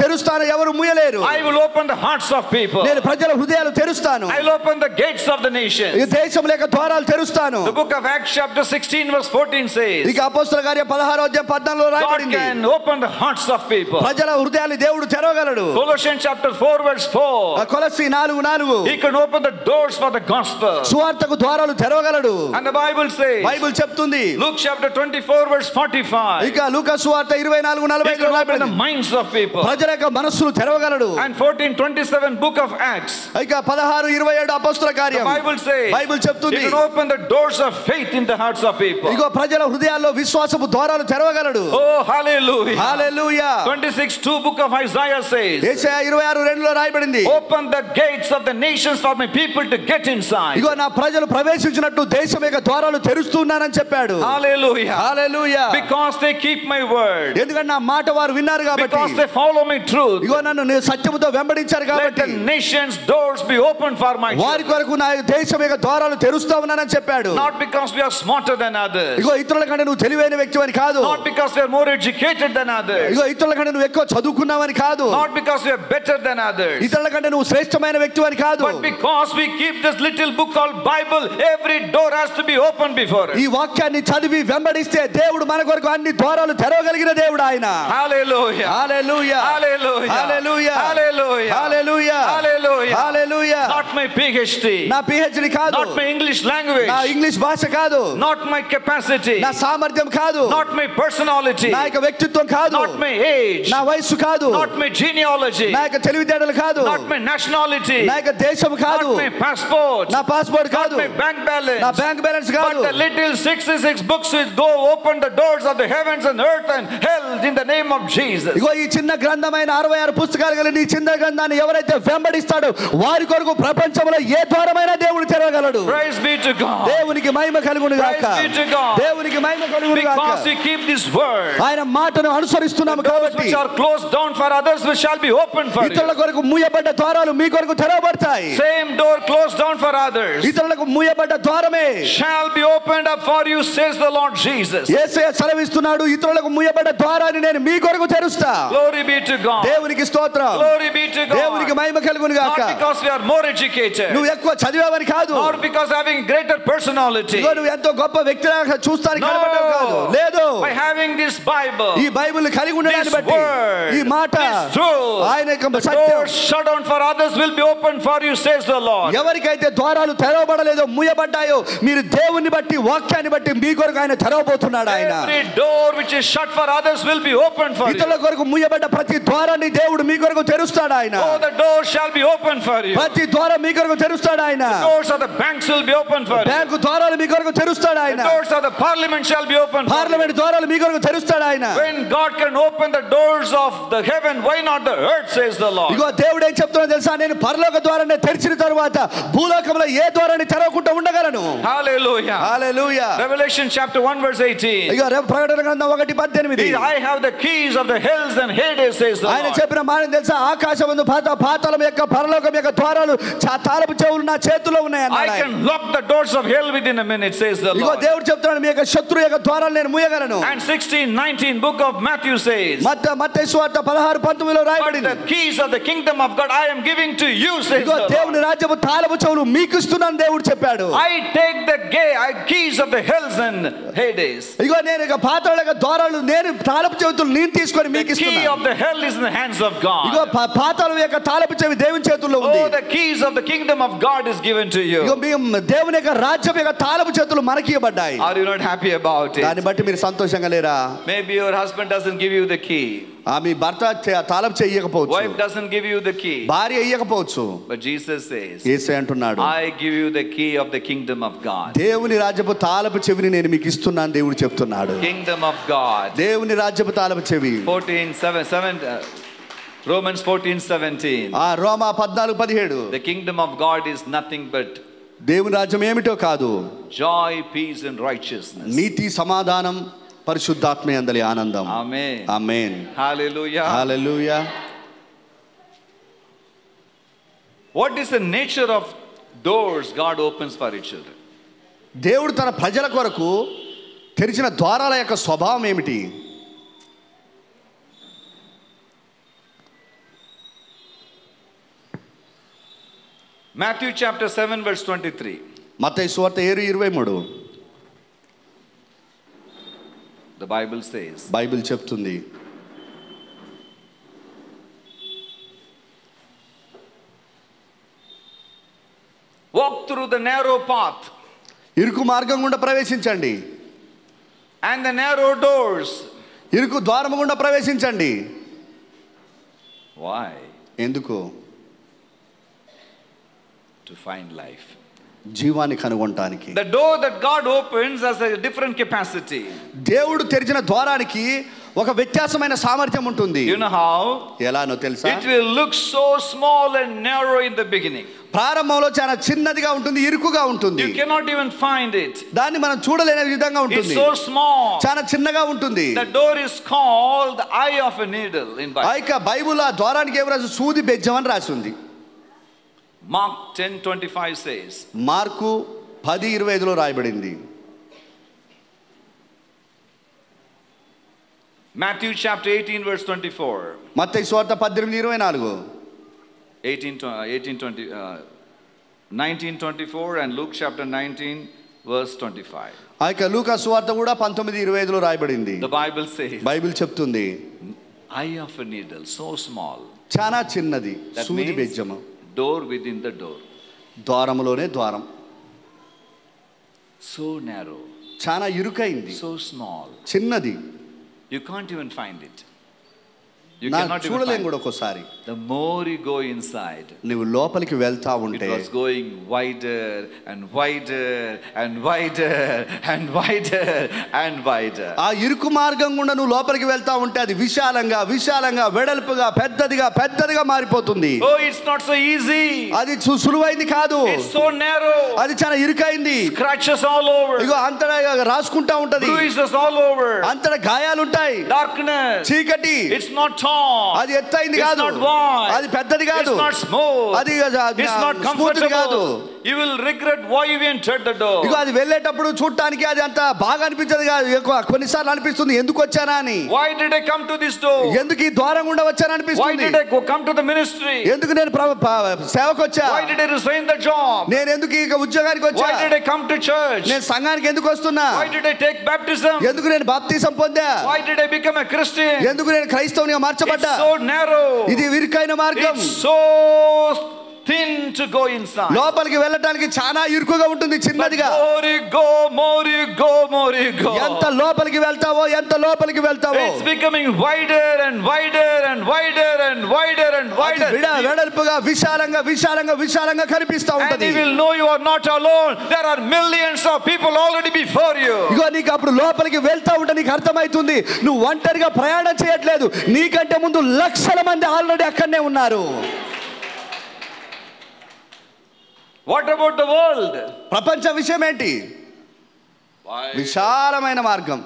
S4: తెరుస్తానో ఎవరు మూయలేరు.
S3: I will open the hearts of people.
S4: నేను ప్రజల హృదయాలు తెరుస్తాను.
S3: I will open the gates of the nation.
S4: ఈ దేశం లేక ద్వారాలు తెరుస్తాను.
S3: The book of Acts chapter 16 verse 14 says,
S4: ఇక అపోస్తలుల కార్యం 16వ అధ్యాయం 14లో
S3: God
S4: రాయబడింది,
S3: can open the hearts of people.
S4: ప్రజల హృదయాలు దేవుడు తెరవగలడు.
S3: Colossians chapter 4 verse 4,
S4: కొలస్సీ 4:4,
S3: He can open the doors for the gospel.
S4: సువార్తకు ద్వారాలు తెరవగలడు.
S3: And the Bible says,
S4: Bible చెప్తుంది,
S3: Luke chapter 24 verse 45,
S4: ఇక లూకా సువార్త 24:45
S3: He can open the
S4: రాయబడింది,
S3: minds of people.
S4: ప్రజల యొక్క మనస్సులు తెరవగలడు.
S3: And 14:27 book of Acts,
S4: ఇక 16:27 అపోస్తలుల
S3: the
S4: కార్యం
S3: Bible says,
S4: బైబిల్ చెప్తుంది,
S3: He can open the doors of faith in the hearts of people.
S4: ఇగో ప్రజల హృదయాల్లో విశ్వాసపు ద్వారాలు తెరవగలడు.
S3: Oh, hallelujah.
S4: Hallelujah.
S3: 26:2 book of Isaiah says,
S4: యెషయా 26:2లో రాయబడింది,
S3: open the gates of the nations for my people to get inside.
S4: ఇగో నా ప్రజలు ప్రవేశించినట్టు దేశం యొక్క ద్వారాలు తెరుస్తున్నానని చెప్పాడు.
S3: Hallelujah.
S4: Hallelujah.
S3: Because they keep my word.
S4: ఎందుకంటే నా మాట వారు విన్నారు కాబట్టి,
S3: Because they follow my truth.
S4: ఇగో నన్ను సత్యముతో వెంబడించారు
S3: Let
S4: కాబట్టి
S3: the nations doors be open for my
S4: వారి
S3: children.
S4: కొరకు నా దేశం యొక్క ద్వారాలు తెరుస్తా ఉన్నానని చెప్పాడు.
S3: Not because we are smarter than others.
S4: ఇగో ఇతరుల కంటే నువ్వు తెలివైన వ్యక్తివని కాదు.
S3: Not because we are more educated than others.
S4: ఇగో ఇతరుల కంటే నువ్వు ఎక్కువ చదువుకున్నావని కాదు.
S3: Not because we are better than others.
S4: ఇతరుల కంటే నువ్వు శ్రేష్టమైన వ్యక్తివని కాదు.
S3: But because we keep this little book called Bible, every door has to be open before
S4: ఈ
S3: us.
S4: వాక్యాన్ని చదివి వెంబడిస్తే దేవుడు మన కొరకు అన్ని ద్వారాలు తెరవగలిగిన దేవుడు ఆయన.
S3: Hallelujah.
S4: Hallelujah.
S3: Hallelujah.
S4: Hallelujah.
S3: Hallelujah.
S4: Hallelujah.
S3: Hallelujah.
S4: Hallelujah.
S3: Not my PhD.
S4: నా PhD కాదు.
S3: Not my English language.
S4: నా ఇంగ్లీష్ భాష కాదు.
S3: Not my capacity.
S4: నా సామర్థ్యం కాదు.
S3: Not my personality.
S4: నా యొక్క వ్యక్తిత్వం కాదు.
S3: Not my age.
S4: నా వయస్సు కాదు.
S3: Not my genealogy.
S4: నా యొక్క తెలివితేటలు కాదు.
S3: Not my nationality.
S4: నా యొక్క దేశం కాదు.
S3: Not my passport.
S4: నా పాస్పోర్ట్
S3: Not
S4: కాదు.
S3: my bank balance.
S4: నా బ్యాంక్ బ్యాలెన్స్
S3: But
S4: కాదు.
S3: the little 66 books which go open the doors of the heavens and earth and hell in the name of Jesus.
S4: ఇగో ఈ చిన్న గ్రంథమైన 66 పుస్తకాలు కలిగిన ఈ చిన్న గ్రంథాన్ని ఎవరైతే వెంబడిస్తాడో వారి కొరకు ప్రపంచంలో ఏ ద్వారమైనా దేవుడు తెరవగలడు.
S3: Praise be to God.
S4: దేవునికి మహిమ కలుగును గాక.
S3: Praise be to God.
S4: దేవునికి మహిమ కలుగును గాక.
S3: Because we keep this word.
S4: ఆయన మాటను అనుసరిస్తున్నాము
S3: Doors
S4: కాబట్టి
S3: which are closed down for others which shall be open for
S4: ఇతరుల
S3: you.
S4: కొరకు మూయబడ్డ ద్వారాలు మీ కొరకు తెరవబడతాయి.
S3: Same door closed down for others
S4: ఇతరులకు మూయబడ్డ ద్వారమే
S3: shall be opened up for you, says the Lord Jesus.
S4: యేసయ్య సెలవిస్తున్నాడు, ఇతరులకు మూయబడ్డ ద్వారాన్ని నేను మీ కొరకు తెరుస్తా.
S3: Glory be to God.
S4: దేవునికి స్తోత్రం.
S3: Glory be to
S4: దేవునికి
S3: God.
S4: మహిమ కలుగును గాక.
S3: Not because we are more educated.
S4: నువ్వు ఎక్కువ చదివావని కాదు.
S3: Not because having greater personality.
S4: ఇదిగో నువ్వు ఎంతో గొప్ప వ్యక్తిలాగా చూస్తానికి
S3: No.
S4: కనబడ్డావు కాదు. లేదు.
S3: By having this Bible,
S4: ఈ బైబిల్ కలిగి ఉండడాన్ని
S3: this
S4: బట్టి
S3: word,
S4: ఈ మాట
S3: this truth,
S4: ఆయన యొక్క
S3: the
S4: Satyam
S3: doors shut down for others will be open for you, says the Lord.
S4: ఎవరికైతే ద్వారాలు తెరవబడలేదో మూయబడ్డాయో మీరు దేవుని బట్టి వాక్యాన్ని బట్టి మీ కొరకు ఆయన తెరవబోతున్నాడు. ఆయన
S3: Every door which is shut for others will be open for you.
S4: ఇతరుల కొరకు మూయబడ్డ ప్రతి ద్వారాన్ని దేవుడు మీ కొరకు తెరుస్తాడు. ఆయన
S3: Oh, the door shall be open for you.
S4: ప్రతి ద్వారం మీ కొరకు తెరుస్తాడు. ఆయన
S3: Doors of the banks will be open for you.
S4: Bank ద్వారాలు మీ కొరకు తెరుస్తాడు. ఆయన
S3: Doors of the parliament shall be open for you.
S4: Parliament ద్వారాలు మీ కొరకు తెరుస్తాడు. ఆయన
S3: When God can open the doors of the heaven, why not the earth, says the Lord.
S4: ఇగో దేవుడు ఏం చెప్తున్నా తెలుసా, నేను పరలోక ద్వారాన్ని తెరిచిన తరువాత భూలోకంలో ఏ ద్వారాన్ని తెరవకుండా ఉండగలను.
S3: Hallelujah.
S4: హల్లెలూయా.
S3: Revelation chapter 1 verse 18.
S4: ఇగో ప్రకటన గ్రంథం 1:18
S3: I have the keys of the hells and Hades, says the
S4: ఆయన
S3: Lord.
S4: చెప్పిన మాట తెలుసా, ఆకాశమందు పాతాళం యొక్క పరలోకం యొక్క ద్వారాలు తాళపు చెవులు నా చేతిలో ఉన్నాయి
S3: I
S4: అన్నాడు.
S3: can lock the doors of hell within a minute, says the
S4: ego
S3: Lord.
S4: దేవుడు చెప్తున్నాడు, మీ యొక్క శత్రు యొక్క ద్వారాలు నేను మూయగలను.
S3: And 16:19 book of Matthew says,
S4: మత్తయి సువార్త 16:19
S3: but
S4: రాయబడింది.
S3: the keys of the kingdom of God I am giving to you, says
S4: ego
S3: the
S4: దేవుని
S3: Lord.
S4: రాజ్యపు తాళపు చెవులు మీకు ఇస్తున్నాను దేవుడు చెప్పాడు.
S3: I take the keys of the hells and Hades.
S4: ఇగో నేను ఇక పాతాళ యొక్క ద్వారాలు నేను తాళపు చెవులు నేను తీసుకొని
S3: The
S4: మీకు
S3: key
S4: ఇస్తున్నాను.
S3: of the hell is in the hands of
S4: ego
S3: God.
S4: పాతాళం యొక్క తాళపు చెవి దేవుని చేతుల్లో ఉంది.
S3: Oh, the keys of the kingdom of God is given to
S4: ego
S3: you.
S4: మీ దేవుని యొక్క రాజ్యం యొక్క తాళపు చేతులు మనకి ఇవ్వబడ్డాయి.
S3: Are you not happy about it?
S4: దాన్ని బట్టి మీరు సంతోషంగా లేరా?
S3: Maybe your husband doesn't give you the key.
S4: మీ భర్త తాళపు చెయ్యకపోవచ్చు,
S3: Wife doesn't give you the key.
S4: భార్య ఇయ్యకపోవచ్చు.
S3: But Jesus says,
S4: యేసయ్య అంటున్నాడు,
S3: I give you the key of the kingdom of God.
S4: దేవుని రాజ్యపు తాళపు చెవిని నేను మీకు ఇస్తున్నాను దేవుడు చెప్తున్నాడు.
S3: Kingdom of God.
S4: దేవుని రాజ్యపు తాళపు చెవి
S3: 14:7 Romans 14:17.
S4: Roma 14:17
S3: The kingdom of God is nothing but
S4: దేవుని రాజ్యం ఏమిటో కాదు,
S3: joy, peace and righteousness.
S4: నీతి, సమాధానం, పరిశుద్ధాత్మ యందలి ఆనందం.
S3: Amen.
S4: Amen.
S3: Hallelujah.
S4: Hallelujah.
S3: What is the nature of doors God opens for His children?
S4: దేవుడు తన ప్రజల కొరకు తెరిచిన ద్వారాల యొక్క స్వభావం ఏమిటి?
S3: Matthew chapter 7 verse 23.
S4: మత్తయి సువార్త 7:23.
S3: The Bible says.
S4: బైబిల్ చెప్తుంది.
S3: Walk through the narrow path.
S4: ఇరుకు మార్గం గుండా ప్రవేశించండి.
S3: And the narrow doors.
S4: ఇరుకు ద్వారము గుండా ప్రవేశించండి.
S3: Why?
S4: ఎందుకు?
S3: To find life.
S4: జీవాన్ని కనుగొనడానికి.
S3: The door that God opens has a different capacity.
S4: దేవుడు తెరిచిన ద్వారానికి ఒక వ్యత్యాసమైన సామర్థ్యం ఉంటుంది.
S3: You know how?
S4: ఎలానో తెలుసా?
S3: It will look so small and narrow in the beginning.
S4: ప్రారంభంలో చాలా చిన్నదిగా ఉంటుంది, ఇరుకుగా ఉంటుంది.
S3: You cannot even find it.
S4: దాన్ని మనం చూడలేని విధంగా ఉంటుంది.
S3: It's so small.
S4: చాలా చిన్నగా ఉంటుంది.
S3: The door is called the eye of a needle in Bible.
S4: ఆ బైబిల్ ఆ ద్వారానికి ఏం రాసి సూది బెజ్జం అని రాసి ఉంది.
S3: Mark 10:25 says.
S4: మార్కు 10:25లో రాయబడింది.
S3: Matthew chapter 18 verse 24.
S4: మత్తయి సువార్త 18:24.
S3: 19:24 and Luke chapter 19 verse 25.
S4: ఆ లూకా సువార్త కూడా 19:25లో రాయబడింది.
S3: The Bible says.
S4: బైబిల్ చెప్తుంది.
S3: Eye of a needle, so small.
S4: చాలా చిన్నది, సూది బెజ్జము.
S3: Door within the door.
S4: ద్వారములోనే ద్వారం.
S3: So narrow.
S4: చాలా ఇరుకైంది.
S3: So small.
S4: చిన్నది.
S3: You can't even find it. You
S4: నా
S3: cannot even
S4: చూడలేం
S3: find
S4: కూడా
S3: it.
S4: ఒక్కోసారి.
S3: The more you go inside,
S4: నువ్వు లోపలికి వెళ్తా ఉంటే
S3: it was going wider and wider and wider and wider and wider.
S4: ఆ ఇరుకు మార్గం గుండా నువ్వు లోపలికి వెళ్తా ఉంటే అది విశాలంగా విశాలంగా వెడల్పుగా పెద్దదిగా పెద్దదిగా మారిపోతుంది.
S3: Oh, it's not so easy.
S4: అది సులువైంది కాదు.
S3: It's so narrow.
S4: అది చాలా ఇరుకైంది.
S3: Scratches all over.
S4: ఇగో అంతటా రాసుకుంటా ఉంటది.
S3: Bruises all over.
S4: అంతటా గాయాలుంటాయి.
S3: Darkness.
S4: చీకటి.
S3: It's not tall.
S4: అది ఎత్తైంది
S3: It's
S4: కాదు.
S3: not wide.
S4: అది పెద్దది కాదు.
S3: It's not smooth.
S4: అది
S3: It's not comfortable. You will regret why you entered the door.
S4: ఇగో అది వెళ్ళేటప్పుడు చూడటానికి అది అంత బాగా అనిపించదు కాదు. కొన్నిసార్లు అనిపిస్తుంది ఎందుకు వచ్చానా అని.
S3: Why did I come to this door?
S4: ఎందుకు ఈ ద్వారం గుండా వచ్చానా
S3: Why
S4: అనిపిస్తుంది.
S3: did I come to the ministry?
S4: ఎందుకు నేను సేవకు వచ్చా.
S3: Why did I resign the job?
S4: నేను ఎందుకు ఇక ఉద్యోగానికి వచ్చా.
S3: Why did I come to church?
S4: నేను సంఘానికి ఎందుకు వస్తున్నా.
S3: Why did I take baptism?
S4: ఎందుకు నేను బాప్తిసం పొందా.
S3: Why did I become a Christian?
S4: ఎందుకు నేను క్రైస్తవునిగా మార్చబడ్డా.
S3: It's so narrow.
S4: ఇది ఇరుకైన మార్గం.
S3: It's so thin to go inside.
S4: లోపలికి వెళ్ళటానికి చాలా ఇరుకుగా ఉంటుంది, చిన్నదిగా.
S3: More you go, more you go, more you go.
S4: ఎంత లోపలికి వెళ్తావో ఎంత లోపలికి వెళ్తావో.
S3: It's becoming wider and wider and wider and wider and wider.
S4: వెడల్పుగా విశాలంగా విశాలంగా విశాలంగా కనిపిస్తా ఉంటది.
S3: And you will know you are not alone. There are millions of people already before you.
S4: ఇగో నీకు అప్పుడు లోపలికి వెళ్తా ఉంటే నీకు అర్థమవుతుంది నువ్వు ఒంటరిగా ప్రయాణం చేయట్లేదు. నీకంటే ముందు లక్షల మంది ఆల్రెడీ అక్కడనే ఉన్నారు.
S3: What about the world?
S4: ప్రపంచ విషయం ఏంటి? విశాలమైన మార్గం.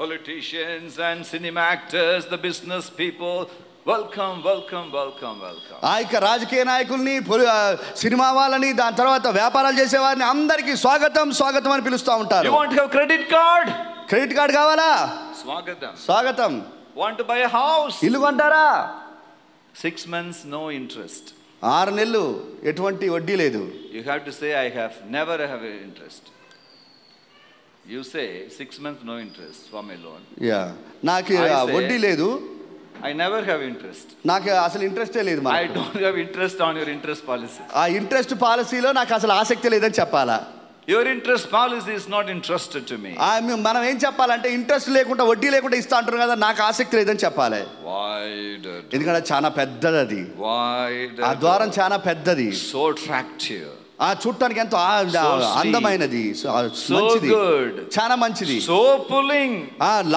S3: Politicians and cinema actors, the business people, welcome, welcome, welcome, welcome.
S4: ఆ రాజకీయ నాయకుల్ని, సినిమా వాళ్ళని, దాని తర్వాత వ్యాపారాలు చేసేవారిని అందరికీ స్వాగతం స్వాగతం అని పిలుస్తూ ఉంటారు.
S3: You want to have credit card?
S4: Credit card కావాలా?
S3: స్వాగతం.
S4: స్వాగతం.
S3: Want to buy a house?
S4: ఇల్లు కొంటారా?
S3: 6 months no interest.
S4: 6 నెలలు ఎటువంటి వడ్డీ లేదు.
S3: You have to say I have never have interest. You say 6 months no interest for my loan.
S4: Yeah. నాకు వడ్డీ లేదు.
S3: I never have interest.
S4: నాకు అసలు ఇంట్రెస్టే లేదు.
S3: I don't have interest on your interest policy.
S4: ఆ ఇంట్రెస్ట్ పాలసీలో నాకు అసలు ఆసక్తి లేదని చెప్పాలా.
S3: Your interest policy is not interested to me.
S4: మనం ఏం చెప్పాలంటే ఇంట్రెస్ట్ లేకుండా వడ్డీ లేకుండా ఇస్తా అంటారు కదా, నాకు ఆసక్తి లేదని చెప్పాలి. ఎందుకంటే చాలా పెద్దది అది. ఆ ద్వారం చాలా పెద్దది.
S3: So attractive.
S4: ఆ చూడటానికి ఎంతో అందమైనది, మంచిది, చాలా మంచిది.
S3: So pulling.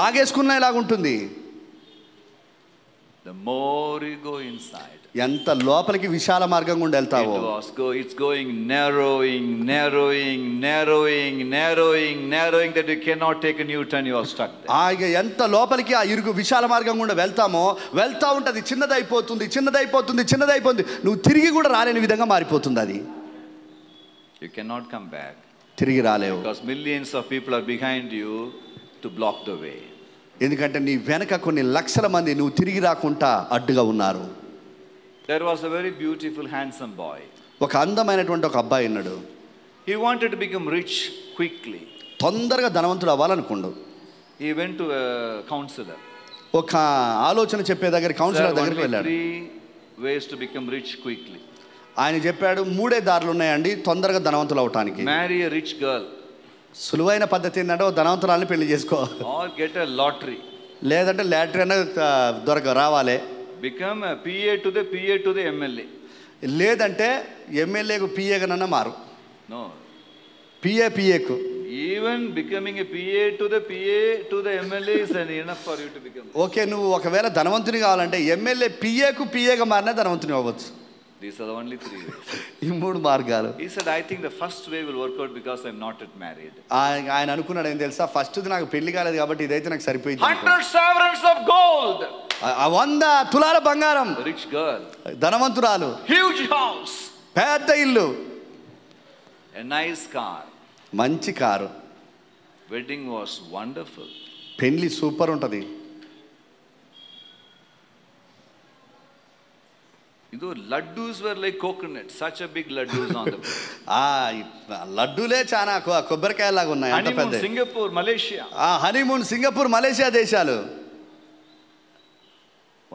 S4: లాగేసుకునేలాగా ఉంటుంది.
S3: The more you go inside,
S4: ఎంత లోపలికి విశాల మార్గం గుండా వెళ్తావో,
S3: it's going narrowing, narrowing, narrowing, narrowing, narrowing that you cannot take a U-turn, you are stuck there.
S4: ఎంత లోపలికి ఆ ఇరుకు విశాల మార్గం గుండా వెళ్తామో వెళ్తా ఉంటది, చిన్నదైపోతుంది చిన్నదైపోతుంది చిన్నదైపోతుంది, నువ్వు తిరిగి కూడా రాలేని విధంగా మారిపోతుంది అది.
S3: You cannot come back.
S4: తిరిగి రాలేవు.
S3: Because millions of people are behind you to block the way.
S4: ఎందుకంటే నీ వెనక కొన్ని లక్షల మంది నువ్వు తిరిగి రాకుండా అడ్డుగా ఉన్నారు.
S3: There was a very beautiful handsome boy.
S4: ఒక అందమైనటువంటి ఒక అబ్బాయి ఉన్నాడు.
S3: He wanted to become rich quickly.
S4: తొందరగా ధనవంతుడు అవ్వాలనుకుండు.
S3: he went to a counselor.
S4: ఒక ఆలోచన చెప్పే దగ్గర కౌన్సిలర్
S3: Sir,
S4: దగ్గరికి
S3: only
S4: వెళ్ళాడు.
S3: 3 ways to become rich quickly.
S4: ఆయన చెప్పాడు 3 దారులు ఉన్నాయండి తొందరగా ధనవంతులు అవటానికి.
S3: Marry a rich girl.
S4: సులువైన పద్ధతి ఏంటంటే ఓ ధనవంతురాల్ని పెళ్లి చేసుకో,
S3: Or get a lottery.
S4: లేదంటే లాటరీ అన్న రావాలి,
S3: Become a PA to the MLA.
S4: లేదంటే ఎమ్మెల్యేకు పిఏగానన్నా మారు.
S3: No.
S4: పిఏకు
S3: Even becoming a PA to the MLA is enough for you to become.
S4: Okay, నువ్వు ఒకవేళ ధనవంతుని కావాలంటే ఎమ్మెల్యే పిఏగా మారినా ధనవంతుని అవ్వచ్చు.
S3: These are the only 3 ways.
S4: ఈ 3 మార్గాలు.
S3: He said, I think the first way will work out because I'm not yet married.
S4: ఆయన అనుకున్నాడు ఏం తెలుసా, ఫస్ట్ది నాకు పెళ్లి కాలేదు కాబట్టి ఇదైతే నాకు సరిపోయింది.
S3: 100 sovereigns of gold.
S4: 100 తులాల బంగారం.
S3: Rich girl.
S4: ధనవంతురాలు.
S3: Huge house.
S4: పెద్ద ఇల్లు.
S3: A nice car.
S4: మంచి కారు.
S3: Wedding was wonderful.
S4: పెళ్లి సూపర్ ఉంటుంది.
S3: You know, laddus were like coconut, such a big laddus on the
S4: లడ్డూలే చాలా కొబ్బరికాయలాగా ఉన్నాయి. అంత
S3: honeymoon
S4: పెద్ద.
S3: Singapore, Malaysia.
S4: Honeymoon Singapore, Malaysia దేశాలు.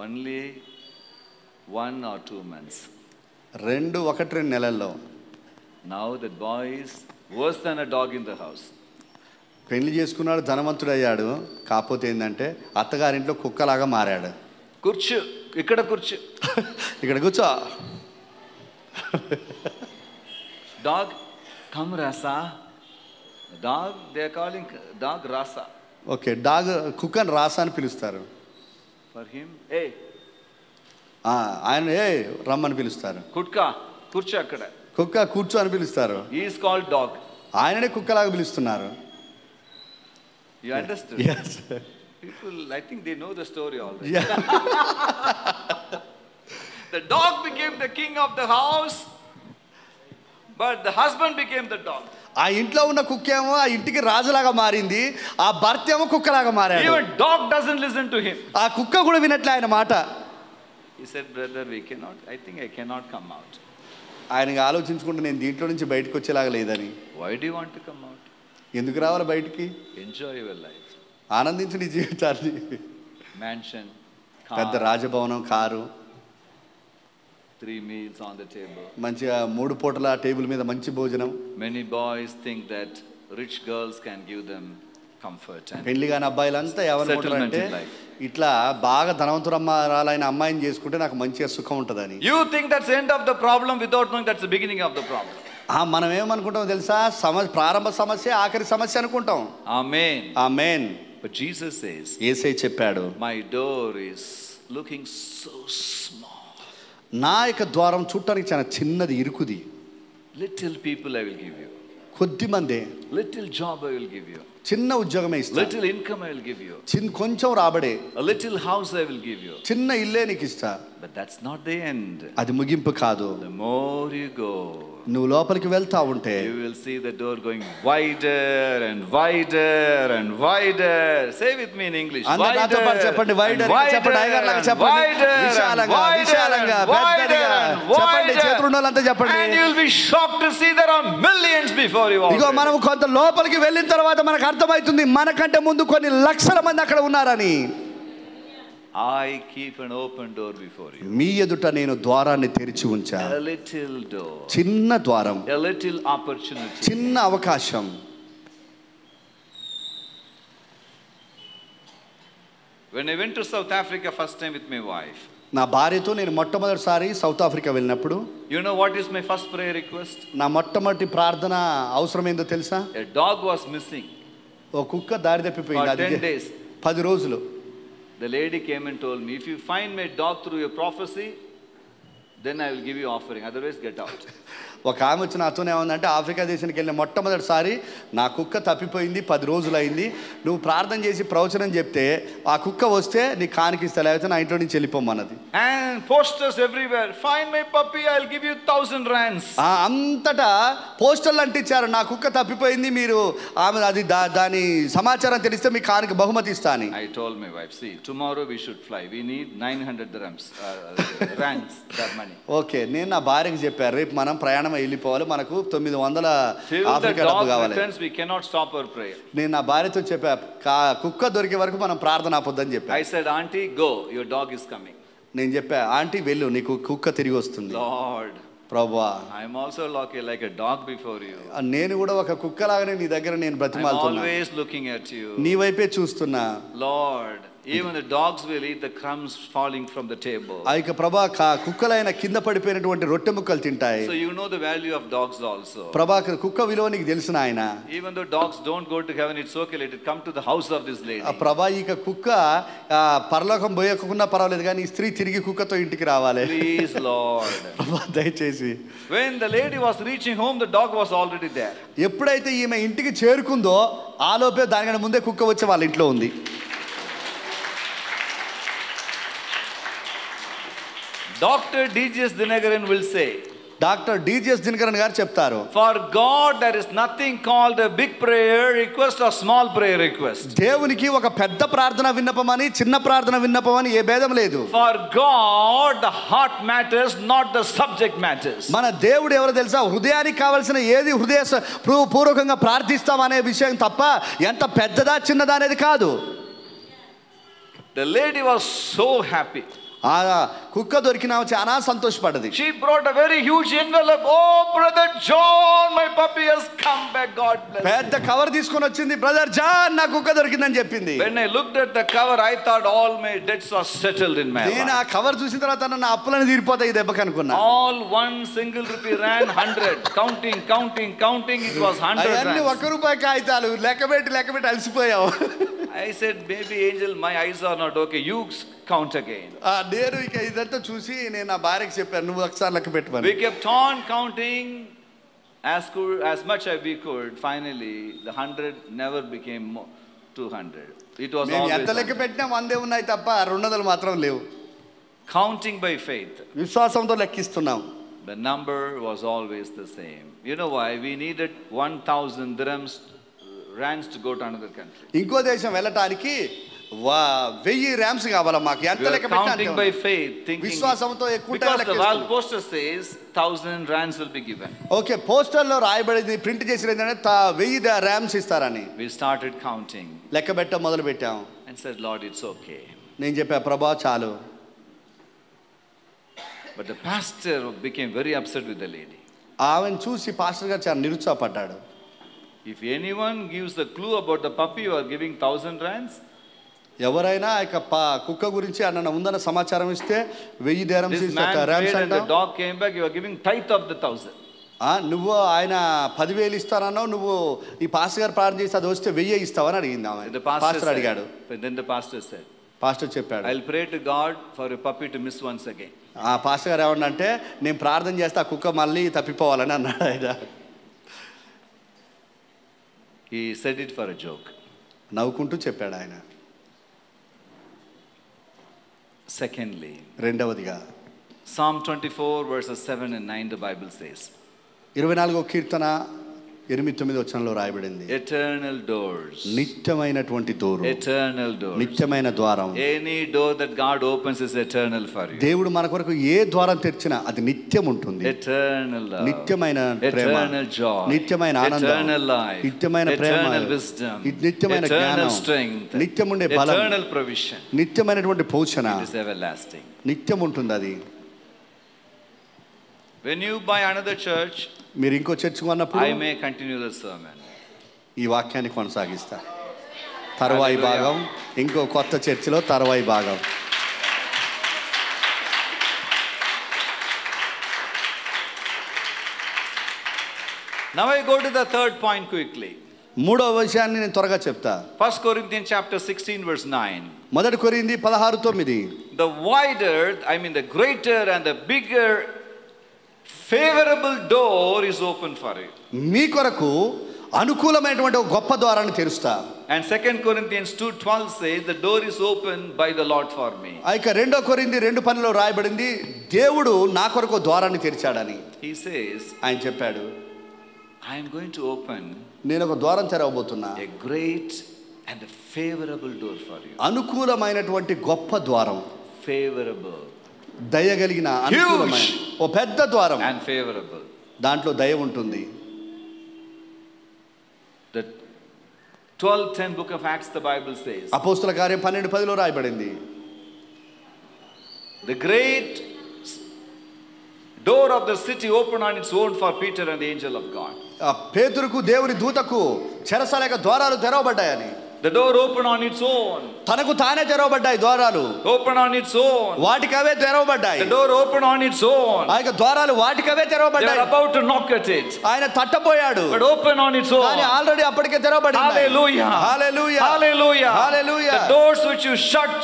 S3: Only 1 or 2 months.
S4: 2 నెలల్లో.
S3: Now that boy is worse than a dog in the house.
S4: పెళ్లి చేసుకున్నాడు, ధనవంతుడు అయ్యాడు. కాకపోతే ఏంటంటే అత్తగారింట్లో కుక్కలాగా మారాడు.
S3: కూర్చో, ఇక్కడ కూర్చో.
S4: ఇక్కడ కూర్చో.
S3: Dog, come Rasa. Dog, they are calling dog Rasa.
S4: Okay, dog కుక్కని రాసా అని పిలుస్తారు.
S3: For him, hey.
S4: ఆయన రమ్మని పిలుస్తారు.
S3: కుట్కా, కూర్చో అక్కడ.
S4: కుక్క కూర్చో అని పిలుస్తారు.
S3: He is called dog.
S4: ఆయననే కుక్కలాగా పిలుస్తున్నారు.
S3: You understood?
S4: Yes.
S3: People, I think they know the story already.
S4: Yeah.
S3: The dog became the king of the house, but the husband became the dog.
S4: ఆ ఇంట్లో ఉన్న కుక్కేమో ఆ ఇంటికి రాజులాగా మారింది, ఆ భర్త ఏమో కుక్కలాగా మారాడు.
S3: Even dog doesn't listen to him.
S4: ఆ కుక్క కూడా వినట్లే ఆయన మాట.
S3: He said, brother, I think I cannot come out.
S4: ఆయనకి ఆలోచించుకుంటే నేను దీంట్లో నుంచి బయటకు వచ్చేలాగా లేదని.
S3: Why do you want to come out?
S4: ఎందుకు రావాలి బయటికి?
S3: Enjoy your life.
S4: ఆనందించు నీ జీవితాన్ని.
S3: Mansion,
S4: పెద్ద
S3: car,
S4: రాజభవనం, car,
S3: 3 meals on the table.
S4: మంచిగా 3 పూటల టేబుల్ మీద మంచి భోజనం.
S3: Many boys think that rich girls can give them comfort and
S4: పెళ్లి కాని అబ్బాయిలంతా ఏమనుకుంటారంటే ఇట్లా బాగా ధనవంతురాలైన అమ్మాయిని చేసుకుంటే నాకు మంచిగా సుఖం ఉంటుందని.
S3: you think that's the end of the problem without knowing that's the beginning of the problem.
S4: మనం ఏమనుకుంటాం తెలుసా, ప్రారంభ సమస్య ఆఖరి సమస్య అనుకుంటాం.
S3: Amen.
S4: Amen.
S3: But Jesus says,
S4: యేసయ్య చెప్పాడు,
S3: my door is looking so small.
S4: నా యొక్క ద్వారం చూడటానికి చాలా చిన్నది, ఇరుకుది.
S3: Little people I will give you.
S4: కొద్ది మందే.
S3: Little job I will give you.
S4: చిన్న ఉద్యోగమే ఇస్తాను.
S3: Little income I will give you.
S4: కొంచెం రాబడే.
S3: A little house I will give you.
S4: చిన్న ఇల్లే నీకు ఇస్తా.
S3: But that's not the end.
S4: అది ముగింపు కాదు.
S3: The more you go,
S4: నువ్వు లోపలికి వెళ్తా ఉంటే
S3: you will see the door going wider and wider and wider. Say with me in English.
S4: అందరూ నాతో పాటు చెప్పండి, wider. చెప్పండి, అయ్యగారు లాగా చెప్పండి. విశాలంగా, విశాలంగా, పెద్దగా చెప్పండి. చేతులు ఉన్న వాళ్ళంతా చెప్పండి.
S3: And you will be shocked to see there are millions before you.
S4: ఇగో మనం కొంత లోపలికి వెళ్ళిన తర్వాత మనకు అర్థమవుతుంది మనకంటే ముందు కొన్ని లక్షల మంది అక్కడ ఉన్నారని.
S3: I keep an open door before you.
S4: మీ ఎదుట నేను ద్వారాన్ని తెరిచి ఉంచా.
S3: A little door.
S4: చిన్న ద్వారం.
S3: A little opportunity.
S4: చిన్న అవకాశం.
S3: When I went to South Africa first time with my wife,
S4: నా భార్యతో నేను మొట్టమొదటిసారి సౌత్ ఆఫ్రికా వెళ్ళినప్పుడు,
S3: you know what is my first prayer request?
S4: నా మొట్టమొదటి ప్రార్థన అవసరం ఏందో తెలుసా?
S3: A dog was missing.
S4: ఓ కుక్క దారి తప్పిపోయింది.
S3: For 10 days.
S4: 10 రోజులు.
S3: The lady came and told me, if you find my dog through your prophecy, then I will give you offering, otherwise get out.
S4: ఒక ఆమె వచ్చి నాతోనే ఏమందంటే, ఆఫ్రికా దేశానికి వెళ్ళిన మొట్టమొదటిసారి నా కుక్క తప్పిపోయింది, 10 రోజులు అయింది, నువ్వు ప్రార్థన చేసి ప్రవచనం చెప్తే ఆ కుక్క వస్తే నీ కానికిస్తా, లేకపోతే నా ఇంట్లో నుంచి వెళ్ళిపోమన్నది.
S3: And posters everywhere, find my puppy, I'll give you 1000 rands.
S4: అంతటా పోస్టర్లు అంటించారు, నా కుక్క తప్పిపోయింది, మీరు ఆమె అది దాని సమాచారం తెలిస్తే మీ కానికి బహుమతి ఇస్తా అని.
S3: I told my wife, see, tomorrow we should fly, we need 900 dirhams, rands, that money.
S4: Okay, నేను నా భార్యకి చెప్పాను, రేపు మనం ప్రయాణం మధ్యాహ్నం వెళ్ళిపోవాలి, మనకు 900
S3: Till the
S4: ఆఫ్రికా
S3: dog
S4: డబ్బు కావాలి.
S3: returns, we cannot stop our prayer.
S4: నేను నా భార్యతో చెప్పా, కుక్క దొరికే వరకు మనం ప్రార్థన ఆపొద్దని చెప్పా.
S3: I said, Auntie, go, your dog is coming.
S4: నేను చెప్పా, ఆంటీ వెళ్ళు, నీకు కుక్క తిరిగి వస్తుంది.
S3: Lord,
S4: ప్రభువా,
S3: I am also like a dog before you.
S4: నేను కూడా ఒక కుక్కలాగానే నీ దగ్గర నేను
S3: I am
S4: బ్రతిమాలుతున్నా,
S3: always looking at you.
S4: నీ వైపే చూస్తున్నా.
S3: Lord, even the dogs will eat the crumbs falling from the table.
S4: ఆ యొక్క ప్రభా, కుక్కలైన కింద పడిపోయినటువంటి రొట్టె ముక్కలు తింటాయి.
S3: So you know the value of dogs also.
S4: ప్రభా, కుక్క విలువ నీకు తెలిసిన ఆయన.
S3: Even though dogs don't go to heaven, it's okay, let it come to the house of this lady.
S4: ఆ ప్రభా, ఇక కుక్క పరలోకం పోయకుండా పర్వాలేదు, కానీ ఈ స్త్రీ తిరిగి కుక్కతో ఇంటికి రావాలి.
S3: Please, Lord.
S4: ప్రభా, దయచేసి.
S3: When the lady was reaching home, the dog was already there.
S4: ఎప్పుడైతే ఈమె ఇంటికి చేరుకుందో ఆలోపే దానికంటే ముందే కుక్క వచ్చి వాళ్ళ ఇంట్లో ఉంది.
S3: Dr. D.G.S. Dinagaran will say,
S4: doctor DGS Dinakaran గారు చెప్తారు,
S3: for God there is nothing called a big prayer request or small prayer request.
S4: దేవునికి ఒక పెద్ద ప్రార్థన విన్నపం అని చిన్న ప్రార్థన విన్నపం అని ఏ భేదం లేదు.
S3: For God the heart matters, not the subject matters.
S4: మన దేవుడు ఎవరో తెలుసా? హృదయానికి కావాల్సిన ఏది హృదయ పూర్వకంగా ప్రార్థిస్తాం అనే విషయం తప్ప ఎంత పెద్దదా చిన్నదా అనేది కాదు.
S3: The lady was so happy.
S4: ఆ కుక్క దొరికినా చాలా సంతోషపడ్డది.
S3: She brought a very huge envelope. Oh, brother John, my puppy has come back. God bless.
S4: పెద్ద కవర్ తీసుకొని వచ్చింది. బ్రదర్ జాన్, నా కుక్క దొరికిందని చెప్పింది.
S3: When I looked at the cover, I thought all my debts were settled in my life.
S4: నేను ఆ cover చూసిన తర్వాత నా అప్పులను తీరిపోతాయి ఈ దెబ్బకి అనుకున్నా.
S3: All one single rupee ran 100. Counting, it was 100
S4: అన్ని
S3: rands.
S4: 1 రూపాయి కాగితాలు లెక్కబెట్టి అలసిపోయావు.
S3: I said, baby angel, my eyes are not okay. You count again.
S4: నేను ఇక ఇదంతా చూసి నేను నా భార్యకి చెప్పాను, నువ్వు ఒకసారి లెక్క పెట్టమని.
S3: We kept on counting as much as we could. Finally, the 100 never became 200. It was
S4: మేము
S3: always
S4: ఎంత లెక్క పెట్టినా 100 ఉన్నాయి తప్ప 200 మాత్రం లేవు.
S3: counting by faith.
S4: విశ్వాసంతో లెక్కిస్తున్నాం.
S3: The number was always the same. You know why? We needed 1,000 dirhams, rands to go to another country.
S4: ఇంకో దేశం వెళ్ళటానికి 1000 ర్యామ్స్ కావాలా మాకు. ఎంత
S3: We were
S4: లెక్క పెట్టినా
S3: counting by faith, thinking
S4: విశ్వాసంతో ఎక్కువ
S3: because the wall poster says 1,000 rands will be given.
S4: Okay, పోస్టర్లో రాయబడింది, ప్రింట్ చేసి ఏంటంటే 1000 ర్యామ్స్ ఇస్తారని.
S3: We started counting
S4: లెక్క పెట్ట మొదలు పెట్టాం.
S3: and said, Lord, it's okay.
S4: నేను చెప్పా, ప్రభా చాలు.
S3: But the pastor became very upset with the lady.
S4: ఆమెను చూసి పాస్టర్ గారు చాలా నిరుత్సాహపడ్డాడు.
S3: If anyone gives the clue about the puppy, you are giving 1,000 rands.
S4: ఎవరైనా కుక్క గురించి అన్న ఉందన్న సమాచారం ఇస్తే 1000 dirhams
S3: This man prayed and the dog came back, you are giving tithe of the 1,000.
S4: నువ్వు ఆయన 10,000 ఇస్తానన్నావు, నువ్వు ఈ పాస్టర్ గారు ప్రార్థన చేస్తే అది వస్తే 1000 ఇస్తావని అడిగింది ఆమె. పాస్టర్ అడిగాడు.
S3: Then the pastor said,
S4: pastor చెప్పాడు,
S3: I'll pray to God for a puppy to miss once again.
S4: ఆ పాస్టర్ గారు ఏమన్నంటే, నేను ప్రార్థన చేస్తే ఆ కుక్క మళ్ళీ తప్పిపోవాలని అన్నాడు ఆయన.
S3: He said it for a joke.
S4: నవ్వుకుంటూ చెప్పాడు ఆయన.
S3: Secondly,
S4: రెండవదిగా
S3: Psalm 24 verses 7 and 9, the Bible says,
S4: 24వ కీర్తన 8-9 వచనంలో రాయబడింది,
S3: eternal doors.
S4: నిత్యమైనటువంటి దూరు,
S3: Eternal doors.
S4: నిత్యమైన ద్వారం.
S3: Any door that God opens is eternal for you.
S4: దేవుడు మన కొరకు ఏ ద్వారం తెరిచినా అది నిత్యం ఉంటుంది.
S3: Eternal love.
S4: నిత్యమైన ప్రేమ,
S3: Eternal joy.
S4: నిత్యమైన ఆనందం,
S3: Eternal life.
S4: నిత్యమైన ప్రేమ,
S3: Eternal wisdom.
S4: నిత్యమైన
S3: Eternal
S4: జ్ఞానం,
S3: strength.
S4: నిత్యముండే బలం,
S3: Eternal provision.
S4: నిత్యమైనటువంటి పోషణ,
S3: It is everlasting.
S4: నిత్యం ఉంటుంది అది.
S3: When you buy another church,
S4: మీరు ఇంకో చర్చకు అన్నప్పుడు
S3: I may continue the sermon.
S4: ఈ వాక్యాన్ని కొనసాగిస్తా. తర్వాయి భాగం, ఇంకో కొత్త చర్చిలో తర్వాయి భాగం.
S3: Now I go to the third point quickly.
S4: మూడవ విషయాన్ని నేను త్వరగా చెప్తా.
S3: 1 Corinthians chapter 16 verse 9.
S4: మొదటి కొరింథీ 16:9.
S3: The wider, I mean the greater and the bigger favorable door is open for you.
S4: మీ కొరకు అనుకూలమైనటువంటి ఒక గొప్ప ద్వారాన్ని తెరుస్తా.
S3: And 2 Corinthians 2:12 says the door is opened by the Lord for me.
S4: ఇక 2 కొరింథీ 2:12లో రాయబడింది, దేవుడు నా కొరకు ద్వారాన్ని తెరిచాడని.
S3: He says,
S4: ఆయన చెప్పాడు,
S3: I am going to open
S4: నేను ఒక ద్వారం తెరవబోతున్నా,
S3: a great and a favorable door for you.
S4: అనుకూలమైనటువంటి గొప్ప ద్వారం,
S3: Favorable
S4: దయగలిగిన అనుకూలమైన ఓ పెద్ద ద్వారం,
S3: and favorable.
S4: దాంట్లో దయ ఉంటుంది.
S3: The 12:10 book of Acts, the Bible says,
S4: అపోస్తల కార్యం 12:10లో రాయబడింది,
S3: the great door of the city opened on its own for Peter and the angel of God.
S4: పేతురుకు దేవుని దూతకు చెరసాల యొక్క ద్వారాలు తెరవబడ్డాయని.
S3: The door opened on its own.
S4: తనకు తానే తెరవబడ్డాయి ద్వారాలు.
S3: Open on its own.
S4: వాటికి అవే తెరవబడ్డాయి.
S3: The door opened on its own.
S4: ఆ యొక్క ద్వారాలు వాటికి అవే తెరవబడ్డాయి.
S3: They are about to knock at it.
S4: ఆయన తట్టబోయాడు.
S3: But open on its own.
S4: కానీ ఆల్రెడీ అప్పటికే తెరవబడింది.
S3: Hallelujah.
S4: Hallelujah.
S3: Hallelujah.
S4: Hallelujah.
S3: The doors which you shut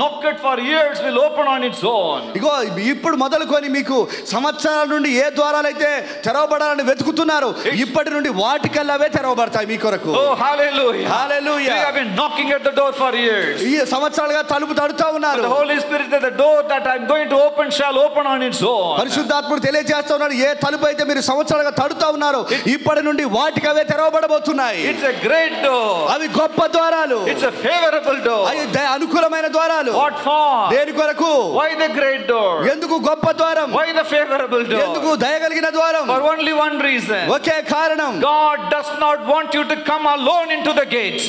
S3: knocked at for years will open on its own.
S4: ఇగో ఇప్పుడు మొదలుకొని మీకు సంవత్సరాల నుండి ఏ ద్వారాలైతే తెరవబడాలని వెతుకుతున్నారు, ఇప్పటి నుండి వాటికల్లావే తెరవబడతాయి మీ కొరకు.
S3: Oh, hallelujah.
S4: Hallelujah.
S3: We have been knocking at the door for years.
S4: ఈ సంవత్సరాలుగా తలుపు తడుతూ ఉన్నారు.
S3: The Holy Spirit said, the door that I'm going to open shall open on its own.
S4: పరిశుద్ధాత్ముడు తెలియజేస్తా ఉన్నాడు, ఏ తలుపు అయితే మీరు సంవత్సరాలుగా తడుతూ ఉన్నారు, ఇప్పటి నుండి వాటికి అవే తెరవబడబోతున్నాయి.
S3: It's a great door.
S4: అవి గొప్ప ద్వారాలు.
S3: It's a favorable door.
S4: అవి అనుకూలమైన ద్వారాలు.
S3: What for?
S4: దేని కొరకు?
S3: Why the great door?
S4: ఎందుకు గొప్ప ద్వారం?
S3: Why the favorable door?
S4: ఎందుకు దయగలిగిన ద్వారం?
S3: For only one reason.
S4: ఒకే కారణం.
S3: God does not want you to come alone into the gate.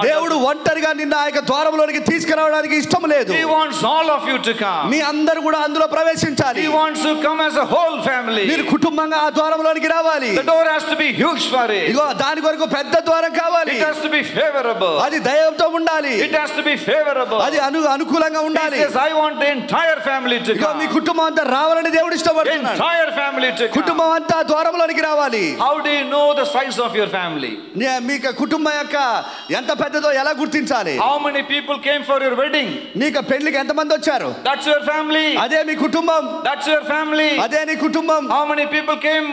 S4: దేవుడు ఒంటరిగా నిన్న ఆ యొక్క ద్వారంలోనికి తీసుకురావడానికి ఇష్టం లేదు.
S3: He wants all of you to come.
S4: మీ అందరూ కూడా అందులో ప్రవేశించాలి.
S3: He wants to come as a whole family.
S4: మీరు కుటుంబంగా ఆ ద్వారంలోనికి రావాలి.
S3: The door has to be huge for it.
S4: ఇగో దాని కొరకు పెద్ద ద్వారం కావాలి.
S3: It has to be favorable.
S4: అది దయతో ఉండాలి.
S3: It has to be favorable.
S4: అది అనుకూలంగా ఉండాలి.
S3: He says, I want the entire family to
S4: ego
S3: come.
S4: మీ కుటుంబం అంతా రావాలని దేవుడు ఇష్టపడుతున్నాడు.
S3: Entire family to come.
S4: కుటుంబం అంతా ద్వారంలోనికి రావాలి.
S3: How do you know the size of your family?
S4: మీకు కుటుంబం యొక్క ఎంత పెద్దదో ఎలా గుర్తించాలి?
S3: How many people came for your wedding?
S4: నీకు పెళ్లికి ఎంత మంది వచ్చారు?
S3: That's your family.
S4: అదే మీ కుటుంబం.
S3: That's your family.
S4: అదే నీ కుటుంబం.
S3: How many people came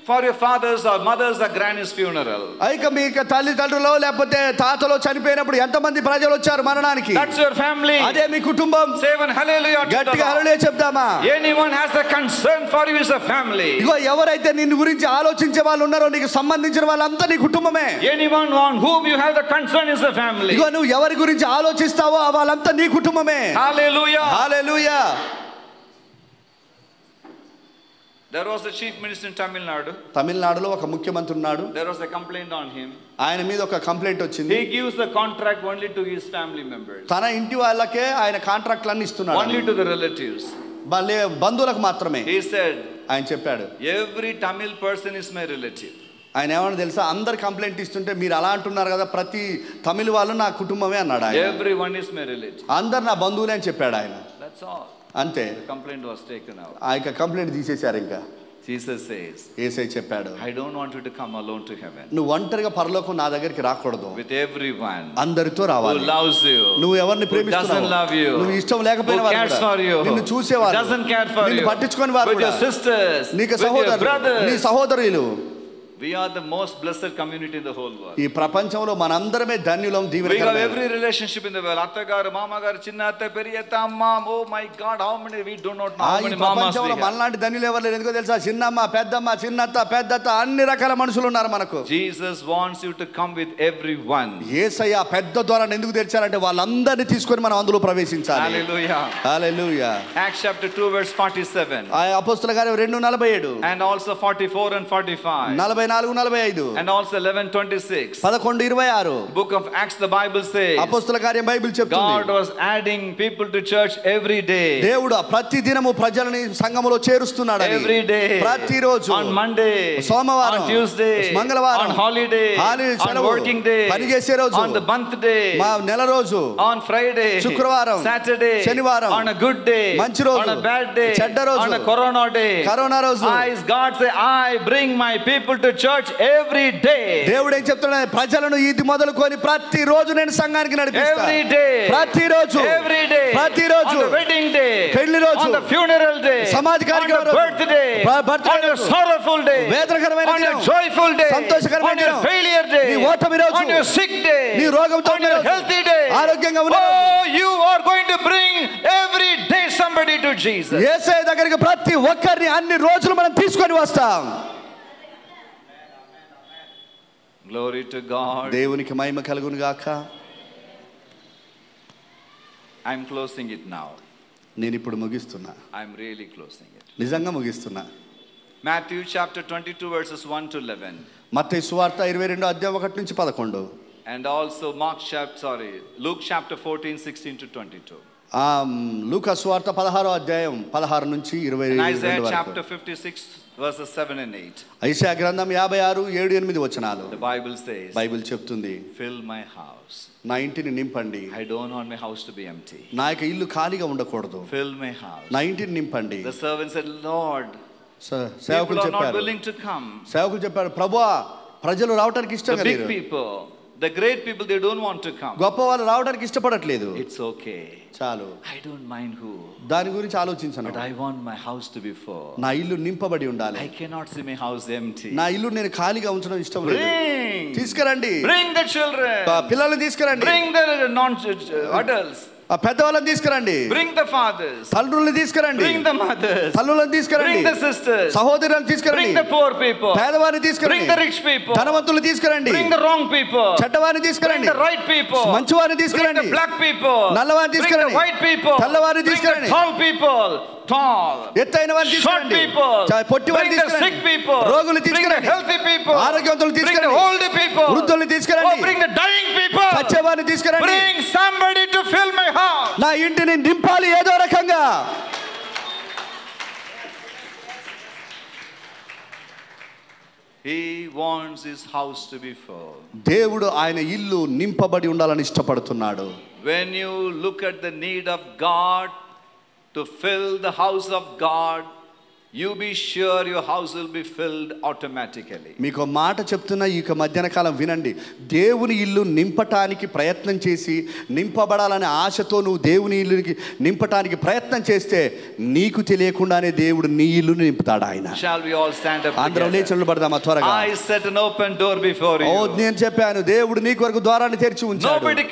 S3: for your father's or mother's or granny's funeral?
S4: ఇక మీ తల్లిదండ్రులో లేకపోతే తాతలో చనిపోయినప్పుడు ఎంత మంది ప్రజలు వచ్చారు మరణానికి?
S3: That's your family.
S4: అదే మీ కుటుంబం.
S3: Say one hallelujah.
S4: గట్టిగా హల్లెలూయా చెప్దామా?
S3: Anyone has a concern for you is a family.
S4: ఇగో ఎవరైతే నిన్ను గురించి ఆలోచించే వాళ్ళు ఉన్నారో నీకు సంబంధించిన వాళ్ళంతా నీ కుటుంబమే.
S3: Anyone on whom you have the concern is a family.
S4: ఇగో నువ్వు ఎవరి గురించి ఆలోచిస్తావో వాళ్ళంతా నీ కుటుంబమే.
S3: Hallelujah.
S4: Hallelujah.
S3: There was a chief minister in Tamil Nadu.
S4: తమిళనాడులో ఒక ముఖ్యమంత్రి ఉన్నాడు.
S3: There was a complaint on him.
S4: ఆయన మీద ఒక కంప్లైంట్ వచ్చింది.
S3: He gives the contract only to his family members.
S4: తన ఇంటి వాళ్ళకే ఆయన కాంట్రాక్ట్లన్నీ ఇస్తున్నాడు.
S3: Only to the relatives.
S4: బంధువులకు మాత్రమే.
S3: He said,
S4: ఆయన చెప్పాడు,
S3: every Tamil person is my relative.
S4: ఆయన ఏమన్నా తెలుసా, అందరు కంప్లైంట్ ఇస్తుంటే మీరు అలా అంటున్నారు కదా, ప్రతి తమిళ వాళ్ళు నా కుటుంబమే అన్నాడు ఆయన.
S3: Everyone is my relative.
S4: అందరు నా బంధువులే అని చెప్పాడు ఆయన.
S3: That's all.
S4: అంతే.
S3: The complaint was taken out.
S4: ఆ యొక్క కంప్లైంట్ తీసేశారు. ఇంకా
S3: Jesus says,
S4: యేసయ్య చెప్పాడు,
S3: I don't want you to come alone to heaven.
S4: నువ్వు ఒంటరిగా పరలోకం నా దగ్గరికి రాకూడదు.
S3: With everyone
S4: అందరితో రావాలి.
S3: who loves you,
S4: నువ్వు ఎవరిని ప్రేమిస్తున్నావు,
S3: doesn't love you,
S4: నువ్వు ఇష్టం లేకపోయినా
S3: who cares for you,
S4: నిన్ను చూసేవారు,
S3: doesn't care for
S4: నిన్ను
S3: you,
S4: పట్టించుకొని వారు,
S3: with your sisters,
S4: నీకు
S3: with your
S4: సహోదరులు,
S3: brothers.
S4: నీ సహోదరులు.
S3: We are the most blessed community in the whole world.
S4: ఈ ప్రపంచంలో మనందరమే ధన్యులం,
S3: We have
S4: దీవెనకరమైన.
S3: every relationship in the world. అత్తగారు, మామగారు, చిన్న అత్త, పెరియ అత్త, అమ్మ. Oh my God, how many we do not know how
S4: ఈ
S3: many mamas we
S4: ప్రపంచంలో
S3: have.
S4: మనలాంటి ధన్యులు ఎవరు లేరు. ఎందుకో తెలుసా, చిన్నమ్మ, పెద్దమ్మ, చిన్నత్త, పెద్దత్త, అన్ని రకాల మనుషులు ఉన్నారు మనకు.
S3: Jesus wants you to come with everyone.
S4: యేసయ్య పెద్ద ద్వారాన్ని ఎందుకు తెరిచారంటే వాళ్ళందరినీ తీసుకొని మనం అందులో ప్రవేశించాలి.
S3: Hallelujah.
S4: హల్లెలూయా.
S3: Acts chapter 2 verse 47.
S4: ఆ అపోస్తలుల కార్యం 2:47
S3: and also 44 and 45.
S4: 44-45
S3: and also 11:26.
S4: 11:26
S3: Book of Acts, the Bible says,
S4: అపోస్తలుల కార్యం బైబిల్
S3: God
S4: చెప్తుంది,
S3: was adding people to church every day.
S4: దేవుడు ప్రతి దినము ప్రజలని సంఘములో చేరుస్తున్నాడు.
S3: Every day.
S4: ప్రతిరోజు,
S3: on Monday,
S4: సోమవారం,
S3: on Tuesday,
S4: మంగళవారం,
S3: on holiday, on working day,
S4: పని చేసే రోజు,
S3: on the month day,
S4: మా నెల రోజు,
S3: on Friday,
S4: శుక్రవారం,
S3: Saturday,
S4: శనివారం,
S3: on a good day,
S4: మంచి రోజు,
S3: on a bad day,
S4: చెడ్డ రోజు,
S3: on a corona day,
S4: corona రోజు.
S3: God say, I bring my people to church every day.
S4: దేవుడు ఏం చెప్తున్నాడు, ప్రజలను ఇది మొదలుకొని ప్రతిరోజు నేను సంఘానికి నడిపిస్తా.
S3: Every day,
S4: ప్రతిరోజు,
S3: every day,
S4: ప్రతిరోజు,
S3: on the wedding day,
S4: పెళ్లి రోజు,
S3: on the funeral day,
S4: సమాధి కార్యక్రమం
S3: on the birthday, on your sorrowful day,
S4: వేదనకరమైన
S3: on your
S4: దినం,
S3: joyful day,
S4: సంతోషకరమైన
S3: on your
S4: దినం,
S3: failure day,
S4: నీ ఓటమి రోజు,
S3: on your sick day,
S4: నీ రోగంతో
S3: on your healthy day,
S4: ఆరోగ్యంగా ఉన్న రోజు.
S3: oh, you are going to bring every day somebody to Jesus.
S4: యేసయ్య దగ్గరికి ప్రతి ఒక్కరిని అన్ని రోజులు మనం తీసుకొని వస్తాం.
S3: Glory to God.
S4: దేవునికి మహిమ కలుగును గాక.
S3: I'm closing it now.
S4: నేను ఇప్పుడు ముగిస్తున్నా.
S3: I'm really closing it.
S4: నిజంగా ముగిస్తున్నా.
S3: Matthew chapter 22 verses 1 to 11.
S4: మత్తయి సువార్త 22 అధ్యాయం 1 నుంచి 11.
S3: And also Luke chapter 14 16 to 22.
S4: లూకా సువార్త 16వ అధ్యాయం 16 నుంచి 22
S3: And Isaiah
S4: వరకు.
S3: chapter 56 verses 7 and 8.
S4: యెషయా గ్రంథం 56 7 8 వచనాలు.
S3: The Bible says,
S4: బైబిల్ చెప్తుంది,
S3: fill my house.
S4: నా ఇంటిని నింపండి.
S3: I don't want my house to be empty.
S4: నా యొక్క ఇల్లు ఖాళీగా ఉండకూడదు.
S3: Fill my house.
S4: నా ఇంటిని నింపండి.
S3: The servant said, Lord,
S4: సేవకులు
S3: people are not
S4: చెప్పారు,
S3: willing to come.
S4: సేవకులు చెప్పారు, ప్రభువా ప్రజలు రావడానికి ఇష్టంగా
S3: The big
S4: లేరు.
S3: people, the great people, they don't want to come.
S4: గొప్ప వాళ్ళు రావడానికి ఇష్టపడట్లేదు.
S3: It's okay.
S4: చాలు,
S3: I don't mind who.
S4: దాని గురించి ఆలోచించను.
S3: But I want my house to be full.
S4: నా ఇల్లు నింపబడి ఉండాలి.
S3: I cannot see my house empty.
S4: నా ఇల్లు నేను ఖాళీగా ఉంచడం ఇష్టం లేదు.
S3: Bring.
S4: తీసుకురండి.
S3: Bring the children.
S4: పిల్లల్ని తీసుకురండి.
S3: Bring the adults.
S4: పెద్దవాళ్ళని తీసుకురండి.
S3: Bring the fathers.
S4: తల్లుల్ని తీసుకురండి.
S3: Bring the mothers.
S4: తల్లులను తీసుకురండి.
S3: Bring the sisters.
S4: సహోదరులను తీసుకురండి.
S3: Bring the poor people.
S4: పేదవారిని తీసుకురండి.
S3: Bring the rich people.
S4: ధనవంతులను తీసుకురండి.
S3: Bring the wrong people.
S4: చెడ్డవారిని
S3: Bring
S4: తీసుకురండి.
S3: the right people.
S4: మంచివారిని
S3: Bring
S4: తీసుకురండి.
S3: the black people.
S4: నల్లవారిని
S3: Bring
S4: తీసుకురండి.
S3: the white people.
S4: తెల్లవారిని
S3: Bring the
S4: తీసుకురండి.
S3: tall people. Tall.
S4: ఎత్తైన వారిని
S3: Short
S4: తీసుకురండి.
S3: people.
S4: పొట్టివారిని
S3: Bring the sick
S4: తీసుకురండి.
S3: people.
S4: రోగులు
S3: Bring the
S4: తీసుకురండి.
S3: healthy people.
S4: ఆరోగ్యవంతులను
S3: Bring the
S4: తీసుకురండి.
S3: old people.
S4: వృద్ధుల్ని తీసుకురండి.
S3: Oh, bring the dying people.
S4: చచ్చేవారిని తీసుకురండి.
S3: Bring somebody to fill my house.
S4: నా ఇంటిని నింపాలి ఏదో రకంగా.
S3: He wants his house to be full.
S4: దేవుడు ఆయన ఇల్లు నింపబడి ఉండాలని ఇష్టపడుతున్నాడు.
S3: When you look at the need of God to fill the house of God, you be sure your house will be filled automatically.
S4: మీకు మాట చెప్తున్నా, ఈ మధ్యాహ్న కాలం వినండి. దేవుని ఇల్లు నింపటానికి ప్రయత్నం చేసి, నింపబడాలనే ఆశతో నువ్వు దేవుని ఇల్లుకి నింపటానికి ప్రయత్నం చేస్తే నీకు తెలియకుండానే దేవుడు నీ ఇల్లుని నింపుతాడు ఆయన.
S3: Shall we all stand up
S4: అందరం
S3: together?
S4: లేచి నిలబడదామా త్వరగా.
S3: I set an open door before you.
S4: నేను చెప్పాను, దేవుడు నీ కొరకు ద్వారాన్ని తెరిచి ఉంచాడు.
S3: Nobody